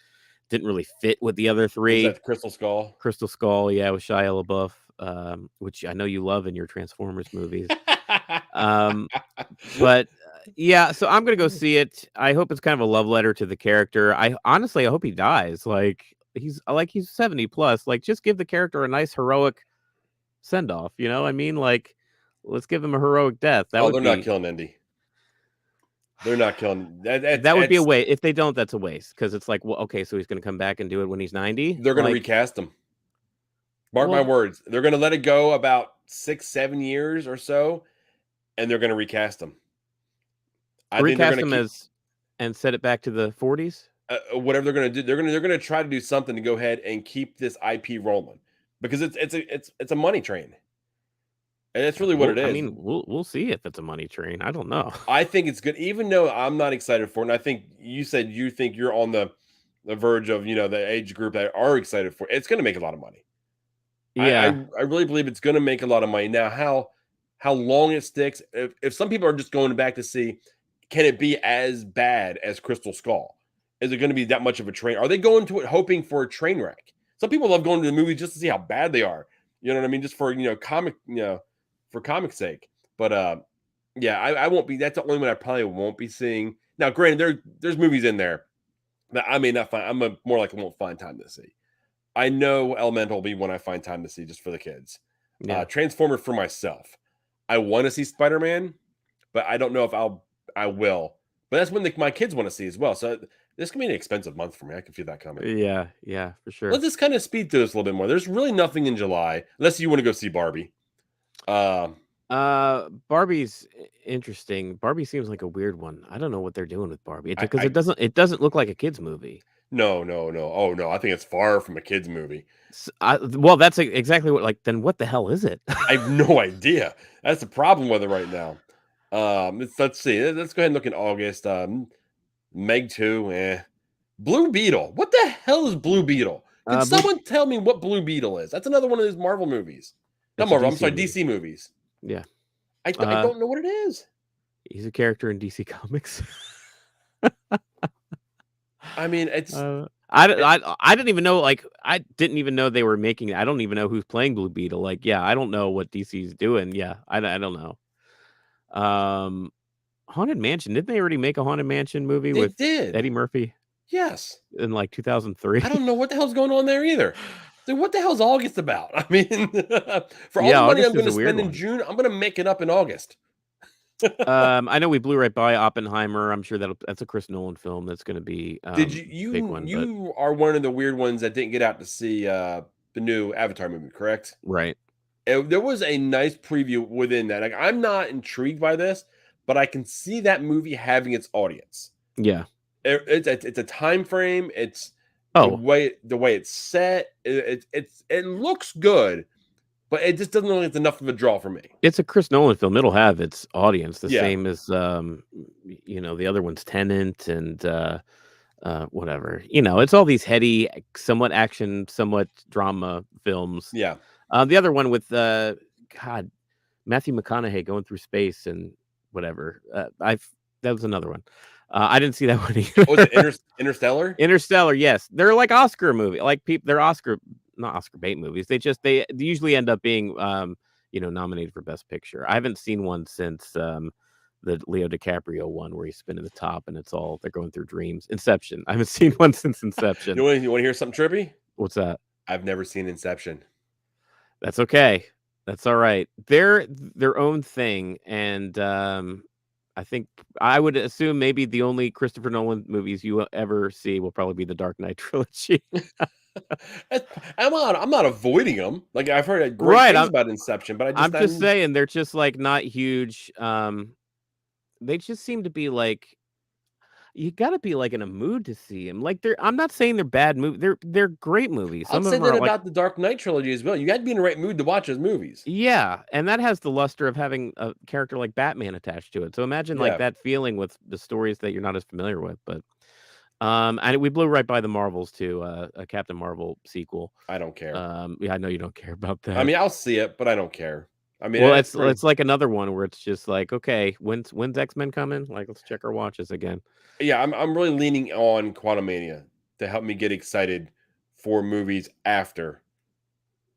didn't really fit with the other was 3. that Crystal Skull? Crystal Skull, yeah, with Shia LaBeouf, which I know you love in your Transformers movies. Um, but, yeah, so I'm gonna go see it. I hope it's kind of a love letter to the character. I hope he dies. He's 70 plus. Like, just give the character a nice heroic send off, you know? I mean, like, let's give him a heroic death. That Oh, would they're not be killing Indy. They're not killing that. That's that would be a that's waste. If they don't, that's a waste because it's like, well, okay, so he's gonna come back and do it when he's 90? they're going to Like, recast them. Mark my well, words. They're going to let it go about 6, 7 years or so, and they're going to recast them. I think they're recast going to him keep. as and set it back to the 40s? whatever they're going to do, they're going to try to do something to go ahead and keep this IP rolling because it's a money train, and that's really what Well, it I is. mean, we'll see if it's a money train. I don't know. I think it's good, even though I'm not excited for it. And I think you said you think you're on the verge of the age group that are excited for it. It's going to make a lot of money. I, I Yeah, I really believe it's going to make a lot of money. Now, how long it sticks? If some people are just going back to see, can it be as bad as Crystal Skull? Is it going to be that much of a train? Are they going to it hoping for a train wreck? Some people love going to the movies just to see how bad they are. You know what I mean? Just for comic for comic sake. But yeah, I won't be. That's the only one I probably won't be seeing. Now, granted, there's movies in there that I may not find. More like I won't find time to see. I know Elemental will be one I find time to see just for the kids. yeah, Transformer for myself. I want to see Spider Man, but I don't know if I will. But that's when my kids want to see as well. So this can be an expensive month for me. I can feel that coming. yeah, for sure. Let's just kind of speed through this a little bit more. There's really nothing in July unless you want to go see Barbie. Um, Barbie's interesting. Barbie seems like a weird one. I don't know what they're doing with Barbie I, because I it doesn't look like a kids movie. no, no, no. Oh no, I think it's far from a kids movie. Well, that's exactly what. Like, then what the hell is it? I have no idea. That's the problem with it right now. Let's see. Let's go ahead and look in August. Meg 2, Blue Beetle. What the hell is Blue Beetle? Can Blue, someone tell me what Blue Beetle is? That's another one of those Marvel movies. Not it's a Marvel. I'm DC sorry, movie. DC movies. Yeah. I don't know what it is. He's a character in DC Comics. I mean, it's I didn't even know. Like, I didn't even know they were making. I don't even know who's playing Blue Beetle. Like, yeah, I don't know what DC's doing. Yeah, I don't know. Haunted Mansion. Didn't they already make a Haunted Mansion movie they with did. Eddie Murphy Yes. in like 2003? I don't know what the hell's going on there either. So what the hell's August about? I mean, for all Yeah, the money I'm August going is to a weird spend in one. June, I'm going to make it up in August. I know we blew right by Oppenheimer. I'm sure that's a Chris Nolan film. That's going to be Did you big you one, but you are one of the weird ones that didn't get out to see the new Avatar movie, correct? right. There was a nice preview within that. Like, I'm not intrigued by this, but I can see that movie having its audience. Yeah. It's a time frame. It's Oh, the way it's set. It looks good, but it just doesn't look like it's enough of a draw for me. it's a Chris Nolan film. It'll have its audience, the Yeah, same as the other one's Tenant and whatever. It's all these heady, somewhat action, somewhat drama films. yeah. The other one with God, Matthew McConaughey going through space and whatever. That was another one. I didn't see that one Oh, was it either. Interstellar? Interstellar, yes, they're like Oscar movie, like they're Oscar, not Oscar bait movies. They usually end up being nominated for Best Picture. I haven't seen one since the Leo DiCaprio one where he's spinning the top and they're going through dreams. Inception. I haven't seen one since Inception. You want to hear something trippy? What's that? I've never seen Inception. That's okay. That's all right. They're their own thing, and I think I would assume maybe the only Christopher Nolan movies you will ever see will probably be the Dark Knight trilogy. I'm not avoiding them. Like, I've heard great Right. things about Inception, but I'm just saying they're just like not huge. They just seem to be like you got to be like in a mood to see them. Like I'm not saying they're bad movies. They're great movies. I'll Some of say them that are like about the Dark Knight trilogy as well. You got to be in the right mood to watch those movies. yeah, and that has the luster of having a character like Batman attached to it. So imagine like Yeah, that feeling with the stories that you're not as familiar with. But and we blew right by the Marvels too, a Captain Marvel sequel. I don't care. Yeah, I know you don't care about I that. mean, I'll see it, but I don't care. I mean, Well, it's it's like another one where it's just like, okay, when's X-Men coming? Like, let's check our watches again. yeah. I'm really leaning on Quantumania to help me get excited for movies after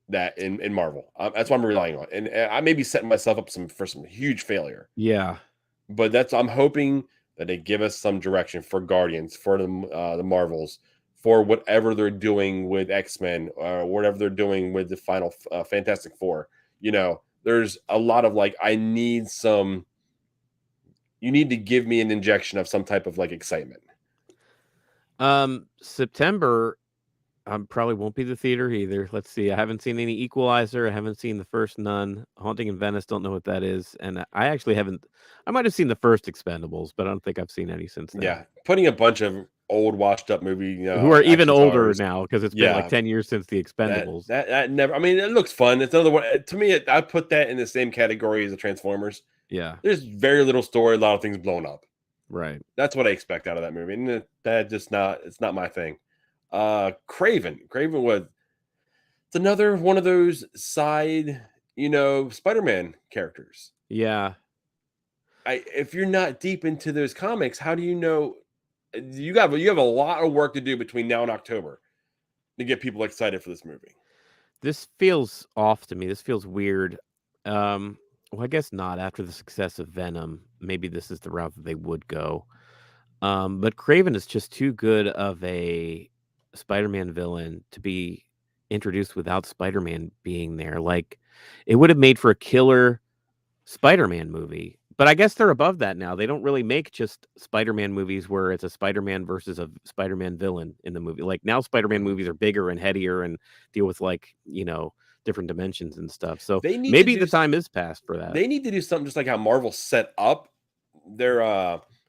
that in Marvel. That's what I'm relying on, and I may be setting myself up for some huge failure. Yeah. But I'm hoping that they give us some direction for Guardians, for the Marvels, for whatever they're doing with X-Men, or whatever they're doing with the final Fantastic Four. There's a lot of like, you need to give me an injection of some type of like excitement. September, probably won't be the theater either. Let's see. I haven't seen any Equalizer. I haven't seen the first Nun. Haunting in Venice. Don't know what that is. And I might have seen the first Expendables, but I don't think I've seen any since then. Yeah, putting a bunch of old washed up movie, who are even action older stars. now because it's been like Yeah, 10 years since the that Expendables. that that never. I mean, it looks fun. It's another one to me. I put that in the same category as the Transformers. Yeah, There's very little story, a lot of things blown up. right. That's what I expect out of that movie, and that just not. It's not my thing. Craven was it's another one of those side, Spider-Man characters. Yeah. If you're not deep into those comics, how do you know? You have a lot of work to do between now and October to get people excited for this movie. This feels off to me. This feels weird. Well, I guess not after the success of Venom. Maybe this is the route that they would go. But Craven is just too good of a Spider-Man villain to be introduced without Spider-Man being there. Like, it would have made for a killer Spider-Man movie. But I guess they're above that now. They don't really make just Spider-Man movies where it's a Spider-Man versus a Spider-Man villain in the movie. Like, now Spider-Man Mhm. movies are bigger and headier and deal with, like, different dimensions and stuff. So They need to maybe do the time is past for that. they need to do something just like how Marvel set up their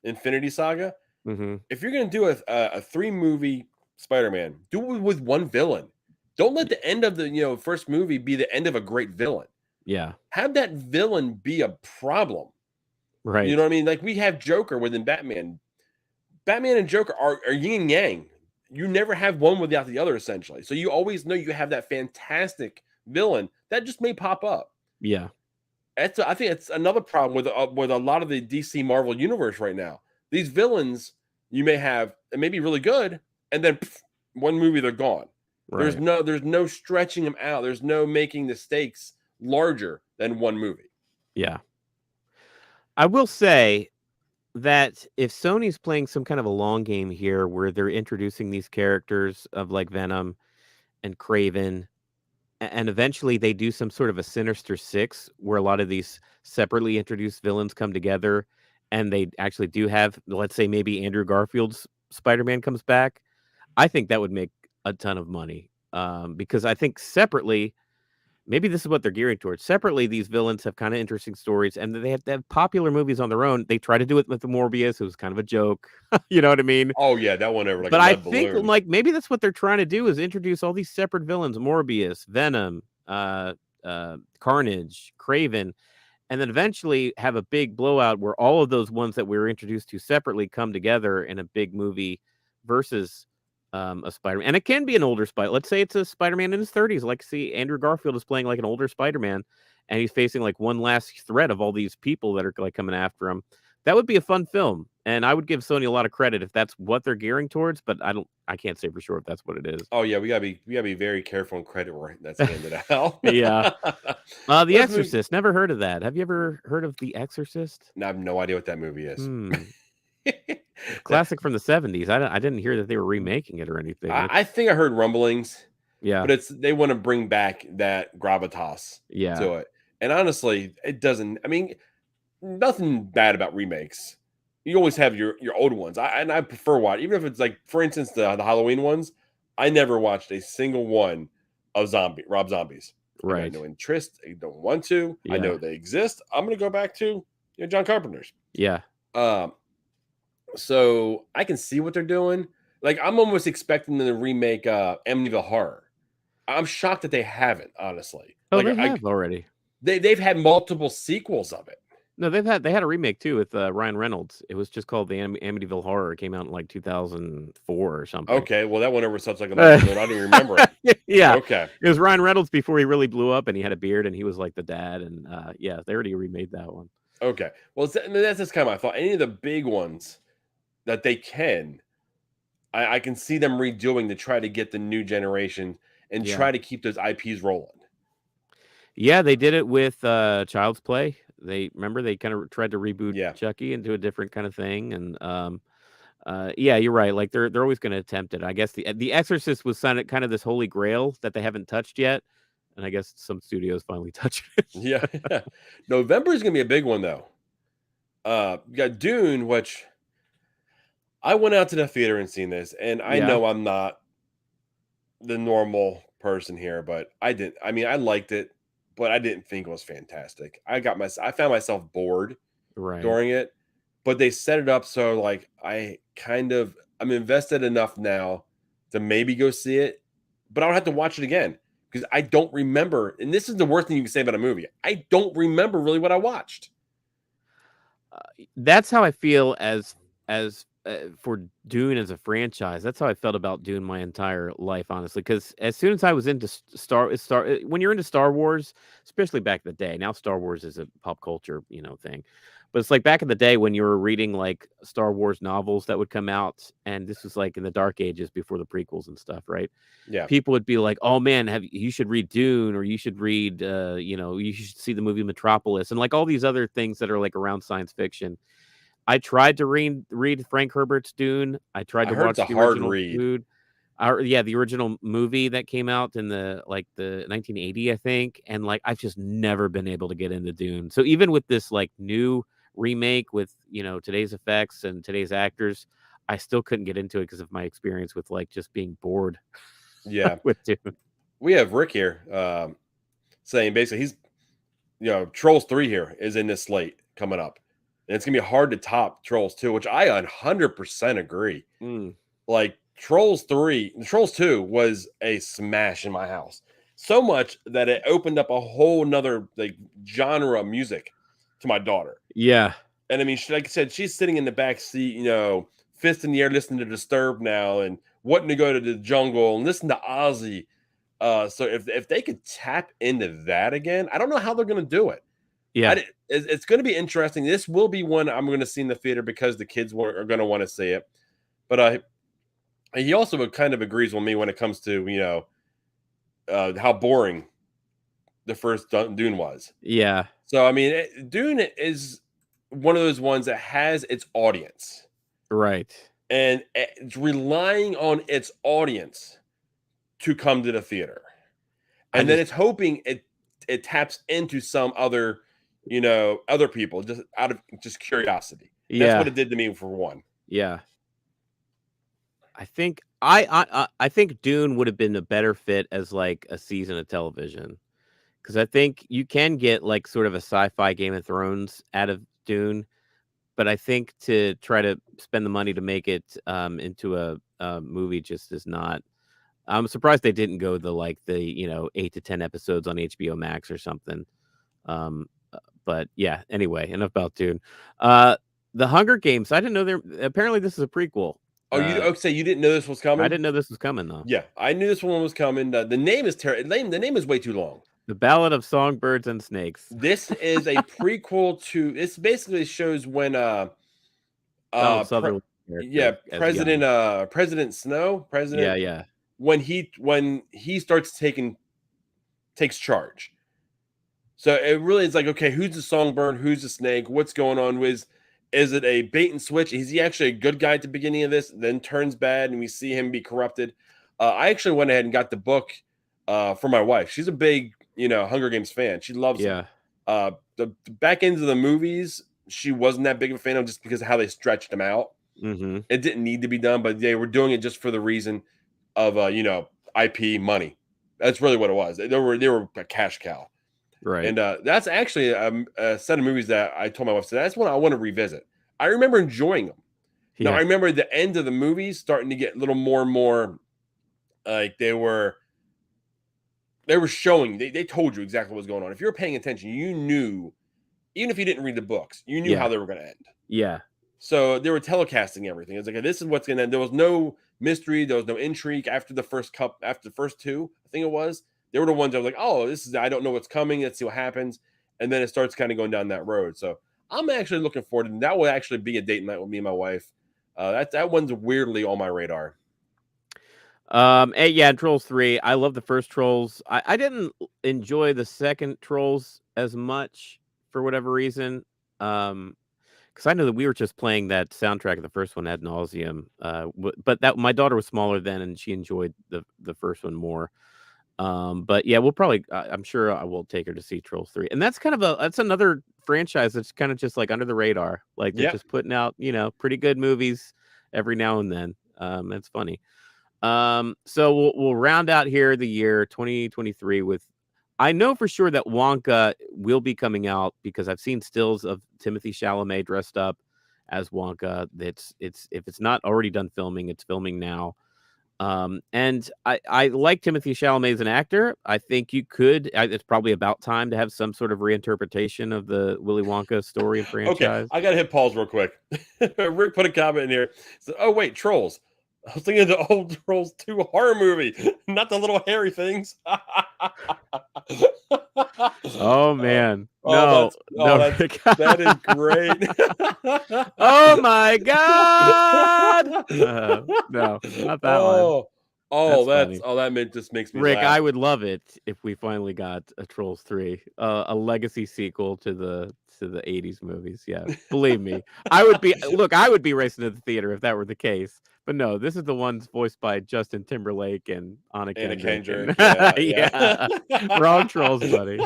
Infinity Saga. Mhm. If you're gonna do a 3 movie Spider-Man, do it with one villain. Don't let Y the end of the first movie be the end of a great villain. Yeah. Have that villain be a problem. You know Right. what I mean? Like we have Joker within Batman. Batman and Joker are yin and yang. You never have one without the other, essentially. So you always know you have that fantastic villain that just may pop up. Yeah. I think it's another problem with a lot of the DC Marvel universe right now. These villains you may have it may be really good, and then one movie they're gone. There's Right. no stretching them out. There's no making the stakes larger than one movie. Yeah. I will say that if Sony's playing some kind of a long game here where they're introducing these characters of like Venom and Craven, and eventually they do some sort of a Sinister Six where a lot of these separately introduced villains come together and they actually do have, let's say, maybe Andrew Garfield's Spider Man comes back. I think that would make a ton of money because I think separately, maybe this is what they're gearing towards. Separately, these villains have kind of interesting stories, and they have popular movies on their own. They try to do it with the Morbius. It was kind of a joke. You know what I mean? Oh yeah, that went over like a But I lead think, balloon. like, maybe that's what they're trying to do is introduce all these separate villains: Morbius, Venom, Carnage, Craven, and then eventually have a big blowout where all of those ones that we were introduced to separately come together in a big movie versus a Spider-Man. And it can be an older Spider. Let's say it's a Spider-Man in his 30s. Like, see, Andrew Garfield is playing like an older Spider-Man, and he's facing like one last threat of all these people that are like coming after him. That would be a fun film, and I would give Sony a lot of credit if that's what they're gearing towards. But I can't say for sure if that's what it is. Oh yeah, we gotta be very careful on credit where that's handed out. Yeah. The Let's move. Exorcist. Never heard of that. Have you ever heard of The Exorcist? I have no idea what that movie is. Hmm. That- Classic from the 70s. I didn't hear that they were remaking it or anything. I think I heard rumblings, Yeah. but they want to bring back that gravitas Yeah. to it. And honestly, it doesn't. I mean, nothing bad about remakes. You always have your old ones. I prefer watch, even if it's like, for instance, the Halloween ones. I never watched a single one of Rob Zombies. I got Right. no interest. I don't want to. I Yeah. know they exist. I'm gonna go back to John Carpenter's. Yeah. Um, so I can see what they're doing. Like I'm almost expecting them to remake Amityville Horror. I'm shocked that they haven't, honestly. Oh, Like they have already. they've had multiple sequels of it. No, they had a remake too with Ryan Reynolds. It was just called the Amityville Horror. It came out in like 2004 or something. Okay, well that one over such like a lead balloon. I don't even remember it. Yeah. Okay, It was Ryan Reynolds before he really blew up and he had a beard and he was like the dad. And yeah, they already remade that one. okay. Well, that's just kind of my thought. Any of the big ones that they can, I can see them redoing to try to get the new generation and Yeah. try to keep those IPs rolling. Yeah, they did it with Child's Play. They kind of tried to reboot Yeah, Chucky into a different kind of thing. And yeah, you're right. Like they're always going to attempt it. I guess the Exorcist was kind of this holy grail that they haven't touched yet, and I guess some studios finally touched it. yeah. November is gonna be a big one though. You got Dune, which I went out to the theater and seen this, and I Yeah, know I'm not the normal person here, but I didn't. I mean, I liked it, but I didn't think it was fantastic. I found myself bored right. during it, but they set it up so like I kind of I'm invested enough now to maybe go see it, but I don't have to watch it again because I don't remember. And this is the worst thing you can say about a movie. I don't remember really what I watched. That's how I feel for Dune as a franchise. That's how I felt about Dune my entire life, honestly. Because as soon as I was into when you're into Star Wars, especially back in the day, now Star Wars is a pop culture, thing. But it's like back in the day when you were reading like Star Wars novels that would come out, and this was like in the dark ages before the prequels and stuff, right? Yeah. People would be like, "Oh man, you should read Dune, or you should read, you should see the movie Metropolis, and like all these other things that are like around science fiction." I tried to read Frank Herbert's Dune. I tried I to heard it's watch a the hard original read. Dune. Yeah, the original movie that came out in the 1980, I think, and like I've just never been able to get into Dune. So even with this like new remake with today's effects and today's actors, I still couldn't get into it because of my experience with like just being bored Yeah. with Dune. We have Rick here saying basically he's, Trolls 3 here is in this slate coming up. And it's going to be hard to top Trolls 2, which I 100% agree. Mm. Like Trolls 2 was a smash in my house. So much that it opened up a whole nother like genre of music to my daughter. Yeah, And I mean, like I said, she's sitting in the back seat, fist in the air, listening to Disturbed now and wanting to go to the jungle and listen to Ozzy. So if they could tap into that again, I don't know how they're going to do it. yeah, It's going to be interesting. This will be one I'm going to see in the theater because the kids are going to want to see it. But he also kind of agrees with me when it comes to how boring the first Dune was. yeah. So I mean, Dune is one of those ones that has its audience, Right. and it's relying on its audience to come to the theater, I and then just it's hoping it taps into some other people just out of just curiosity. That's what yeah, it did to me for one. yeah. I think I think Dune would have been a better fit as like a season of television because I think you can get like sort of a sci-fi Game of Thrones out of Dune, but I think to try to spend the money to make it into a movie just is not. I'm surprised they didn't go the 8 to 10 episodes on HBO Max or something. Um, but yeah. Anyway, enough about Dune. Uh, the Hunger Games. I didn't know there. Apparently, this is a prequel. Oh, say you didn't know this was I coming? didn't know this was coming though. Yeah, I knew this one was coming. The name is terrible. The name is way too long. The Ballad of Songbirds and Snakes. This is a prequel to. This basically shows when Donald uh pre- Sutherland yeah, character as young. President Snow, Yeah, President yeah, when he starts takes charge. So it really is like, okay, who's the songbird? Who's the snake? What's going on with? Is it a bait and switch? Is he actually a good guy at the beginning of this, then turns bad, and we see him be corrupted? I actually went ahead and got the book for my wife. She's a big, Hunger Games fan. She loves them. yeah. The back ends of the movies, she wasn't that big of a fan of just because of how they stretched them out. Mm-hmm. It didn't need to be done, but they were doing it just for the reason of IP money. That's really what it was. They were a cash cow. Right. And that's actually a set of movies that I told my wife, so that's one I want to revisit. I remember enjoying them. Now, I Yeah. remember the end of the movies starting to get a little more and more like they were showing, they told you exactly what was going on. If you were paying attention, you knew, even if you didn't read the books, you knew how Yeah. they were going to end. Yeah. So they were telecasting everything. It's like, this is what's going to end. There was no mystery. There was no intrigue after the first two, I think it was. They were the ones that were like, oh, I don't know what's coming. Let's see what happens. And then it starts kind of going down that road. So I'm actually looking forward to that. Will actually be a date night with me and my wife. That one's weirdly on my radar. Yeah, Trolls 3. I love the first Trolls. I didn't enjoy the second Trolls as much for whatever reason. Because I know that we were just playing that soundtrack of the first one ad nauseum. But that my daughter was smaller then, and she enjoyed the first one more. But yeah, we'll probably. I'm sure I will take her to see Trolls 3, and that's that's another franchise that's kind of just like under the radar. Like they're Yeah. just putting out pretty good movies every now and then. It's funny. So we'll round out here the year 2023 with. I know for sure that Wonka will be coming out because I've seen stills of Timothy Chalamet dressed up as Wonka. It's if it's not already done filming, it's filming now. And I like Timothy Chalamet as an actor. I think you could. It's probably about time to have some sort of reinterpretation of the Willy Wonka story and Okay, franchise. I gotta hit pause real quick. Rick put a comment in here. So, oh wait, Trolls. I was thinking of the old Trolls 2 horror movie, not the little hairy things. Oh oh, man, oh, no, no, that's Rick. that is great. Oh my god! No, not that one. oh, oh, That's funny. just makes me Rick, laugh. I would love it if we finally got a Trolls 3, a legacy sequel to the '80s movies. Yeah, believe me, I would be racing to the theater if that were the case. But no, this is the ones voiced by Justin Timberlake and Anna Anna Kendrick, and Kendrick, yeah, yeah, yeah. wrong Trolls, buddy.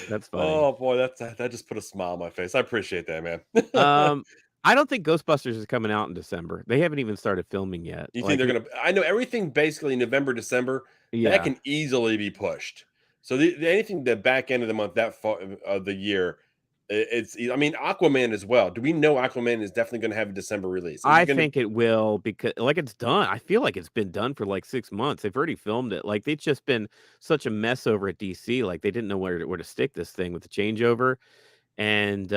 That's funny. Oh boy, that just put a smile on my face. I appreciate that, man. Um, I don't think Ghostbusters is coming out in December. They haven't even started filming yet. You think Like, they're gonna? I know everything basically November, December that yeah. can easily be pushed. So anything the back end of the month that far of the year, I mean Aquaman as well. Do we know Aquaman is definitely going to have a December release? Is it I going to? think it will because like it's done. I feel like it's been done for like 6 months. They've already filmed it. Like it's just been such a mess over at DC. Like they didn't know where to stick this thing with the changeover. And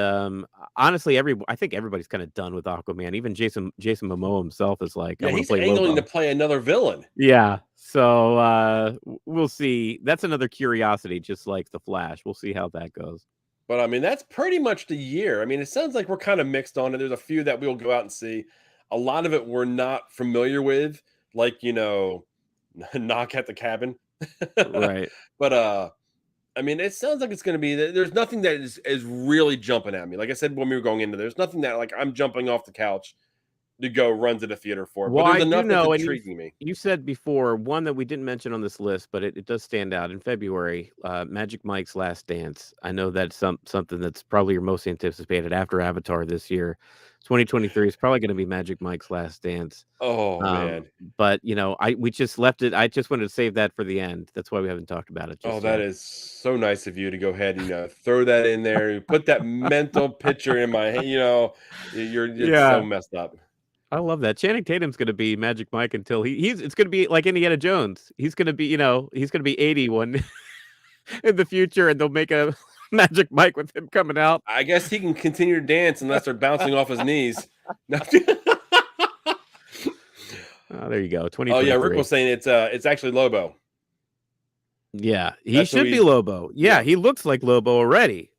honestly, I think everybody's kind of done with Aquaman. Even Jason Momoa himself is like, I Yeah, want to he's play angling to Lobo. play another villain. Yeah. So we'll see. That's another curiosity, just like the Flash. We'll see how that goes. But I mean, that's pretty much the year. I mean, it sounds like we're kind of mixed on it. There's a few that we'll go out and see. A lot of it we're not familiar with, like Knock at the Cabin. Right. but I mean, it sounds like it's going to be. There's nothing that is really jumping at me. Like I said when we were going into, there's nothing that like I'm jumping off the couch to go run to the theater for. But Well, there's I do enough that's know, and intriguing me. you said before, one that we didn't mention on this list, but it does stand out in February, Magic Mike's Last Dance. I know that's something that's probably your most anticipated after Avatar this year. 2023 is probably gonna be Magic Mike's Last Dance. Oh Um, man. but, we just left it. I just wanted to save that for the end. That's why we haven't talked about it Oh, just that yet. is so nice of you to go ahead and throw that in there. Put that mental picture in my head. It's so Yeah. messed up. I love that. Channing Tatum's gonna be Magic Mike until he's it's gonna be like Indiana Jones. He's gonna be, he's gonna be 80 one in the future, and they'll make a Magic Mike with him coming out. I guess he can continue to dance unless they're bouncing off his knees. No. Oh, there you go, Oh yeah, Rick 2023. was saying it's actually Lobo. Yeah, he That's who should be he's. Lobo. Yeah, Yeah, he looks like Lobo already,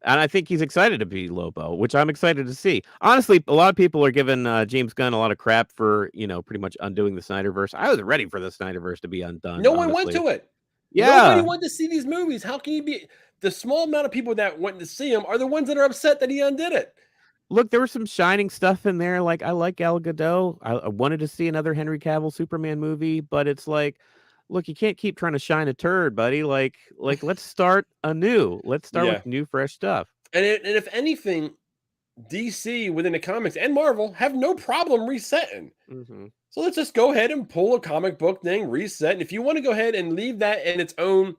and I think he's excited to be Lobo, which I'm excited to see. Honestly, a lot of people are giving, James Gunn a lot of crap for, pretty much undoing the Snyderverse. I was ready for the Snyderverse to be undone, no one went honestly. to it. Nobody Yeah. went to see these movies. How can you be? The small amount of people that went to see them are the ones that are upset that he undid it. Look, there was some shining stuff in there, like, I like Gal Gadot. I wanted to see another Henry Cavill Superman movie, but it's like, look, you can't keep trying to shine a turd, buddy. Let's start anew. Let's start Yeah, with new, fresh stuff. and if anything, DC within the comics and Marvel have no problem resetting. Mhm. So let's just go ahead and pull a comic book thing, reset. And if you want to go ahead and leave that in its own,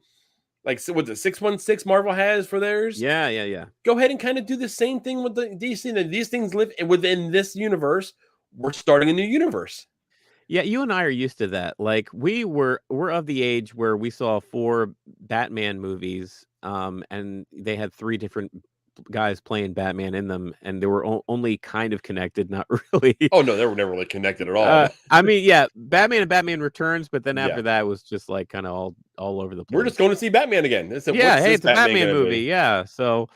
like so what the 616 Marvel has for theirs, Yeah, yeah, yeah. go ahead and kind of do the same thing with the DC. That these things live within this universe. We're starting a new universe. Yeah, you and I are used to that. Like, we're of the age where we saw 4 Batman movies, and they had 3 different guys playing Batman in them, and they were only kind of connected, not really. Oh no, they were never really connected at all. I mean, yeah, Batman and Batman Returns, but then Yeah, after that was just like kind of all over the we're just place. going to see Batman again. They said, Yeah, "What's hey, this it's a Batman Batman going to movie. be?" Yeah, so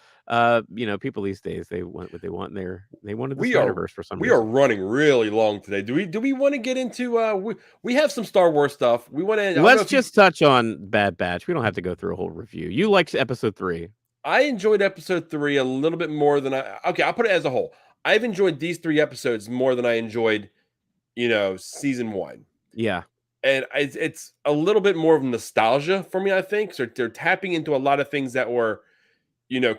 people these days they want what they want. And they wanted the We are Snyderverse for some we are reason. running really long today. Do we want to get into we have some Star Wars stuff. We want to I don't know Let's if you just touch on Bad Batch. We don't have to go through a whole review. You liked episode 3. I enjoyed episode 3 a little bit more than I'll put it as a whole. I've enjoyed these 3 episodes more than I enjoyed, season 1. Yeah, And it's a little bit more of nostalgia for me, I think. So they're tapping into a lot of things that were,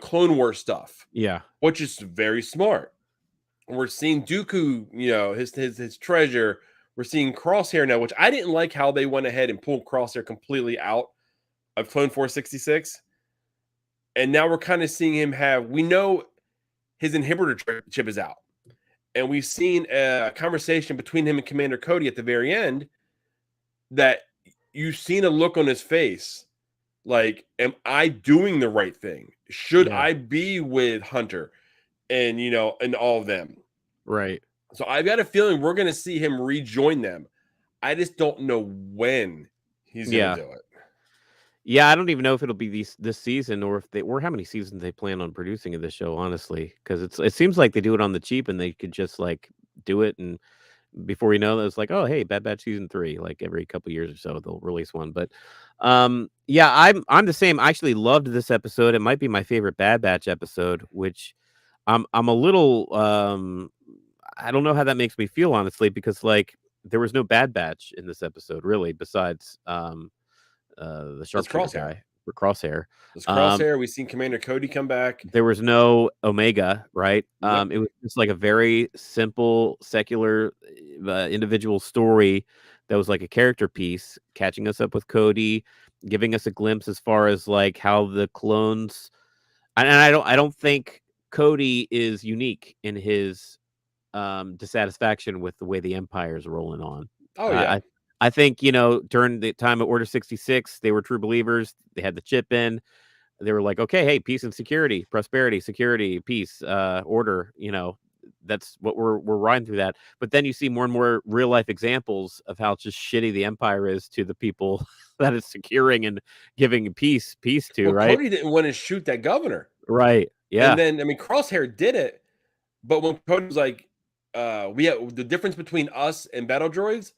Clone War stuff, yeah, which is very smart. We're seeing Dooku, his treasure. We're seeing Crosshair now, which I didn't like how they went ahead and pulled Crosshair completely out of Clone 466. And now we're kind of seeing him we know his inhibitor chip is out. And we've seen a conversation between him and Commander Cody at the very end that you've seen a look on his face like, am I doing the right thing? Should Yeah. I be with Hunter and, and all of them? Right. So I've got a feeling we're going to see him rejoin them. I just don't know when he's going to Yeah. do it. Yeah, I don't even know if it'll be this season or how many seasons they plan on producing of this show, honestly, because it seems like they do it on the cheap and they could just like do it, and before you know it, it's like, oh hey, Bad Batch season 3, like every couple years or so they'll release one. But yeah, I'm the same. I actually loved this episode. It might be my favorite Bad Batch episode, which I'm a little I don't know how that makes me feel, honestly, because like there was no Bad Batch in this episode really, besides the It's sharpshooter Crosshair. guy for Crosshair. It's Um, Crosshair. We've seen Commander Cody come back. there was no Omega, right? Nope. It was just like a very simple, secular, individual story that was like a character piece, catching us up with Cody, giving us a glimpse as far as like how the clones. And I don't think Cody is unique in his dissatisfaction with the way the Empire is rolling on. Oh, I yeah. I I think, during the time of Order 66, they were true believers. They had the chip in. They were like, okay, hey, peace and security, prosperity, security, peace, order. That's what we're riding through that. But then you see more and more real life examples of how just shitty the Empire is to the people that it's securing and giving peace to, Well, right? Cody didn't want to shoot that governor. Right. And Yeah. then, I mean, Crosshair did it. But when Cody was like, we have the difference between us and battle droids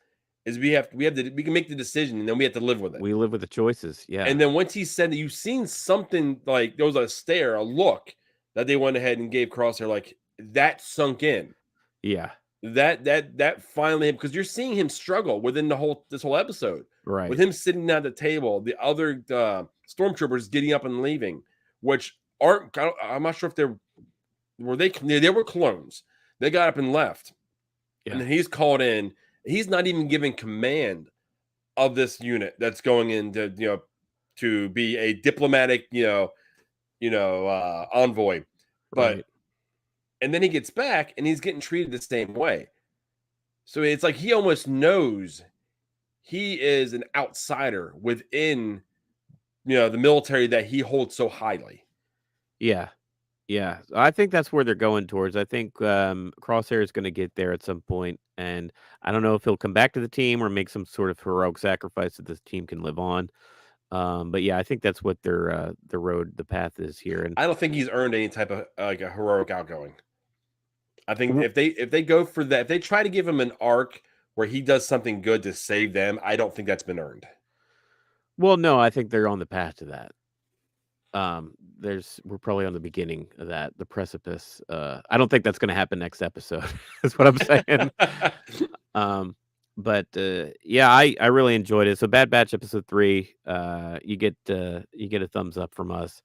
is we can make the decision and then we have to live with it. We live with the choices. Yeah. And then once he said that, you've seen something like there was a stare, a look that they went ahead and gave Crosshair, like that sunk in. Yeah. That finally, because you're seeing him struggle within this whole episode with Right. him sitting down at the table, the other stormtroopers getting up and leaving, which aren't. I'm not sure if they were clones. They got up and left, and Yeah. then he's called in. He's not even giving command of this unit that's going into to be a diplomatic envoy, but Right. and then he gets back and he's getting treated the same way. So it's like he almost knows he is an outsider within the military that he holds so highly. Yeah. Yeah, I think that's where they're going towards. I think Crosshair is going to get there at some point, and I don't know if he'll come back to the team or make some sort of heroic sacrifice that this team can live on. But yeah, I think that's what the path is here. And I don't think he's earned any type of like a heroic outgoing. I think if they go for that, if they try to give him an arc where he does something good to save them, I don't think that's been earned. well, no, I think they're on the path to that. We're probably on the beginning of that, the precipice. I don't think that's going to happen next episode. Is what I'm saying. Um, but yeah, I really enjoyed it. So Bad Batch episode 3, you get a thumbs up from us,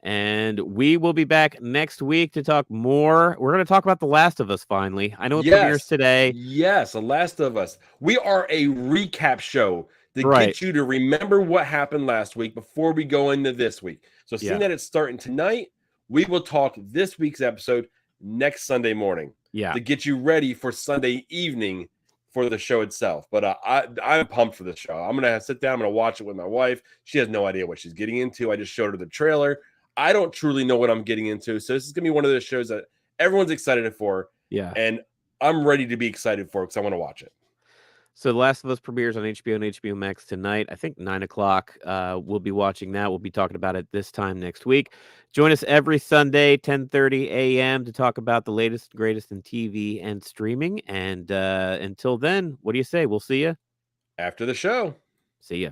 and we will be back next week to talk more. We're going to talk about The Last of Us finally. I know it premieres Yes. today. Yes. The Last of Us. We are a recap show to Right. get you to remember what happened last week before we go into this week. So seeing Yeah. that it's starting tonight, we will talk this week's episode next Sunday morning Yeah. to get you ready for Sunday evening for the show itself. But I'm pumped for this show. I'm going to sit down. I'm going to watch it with my wife. She has no idea what she's getting into. I just showed her the trailer. I don't truly know what I'm getting into. So this is going to be one of those shows that everyone's excited for. Yeah. And I'm ready to be excited for it because I want to watch it. So The Last of Us premieres on HBO and HBO Max tonight. I think 9:00. We'll be watching that. We'll be talking about it this time next week. Join us every Sunday, 10:30 a.m. to talk about the latest and greatest in TV and streaming. And until then, what do you say? We'll see you After the show. See ya.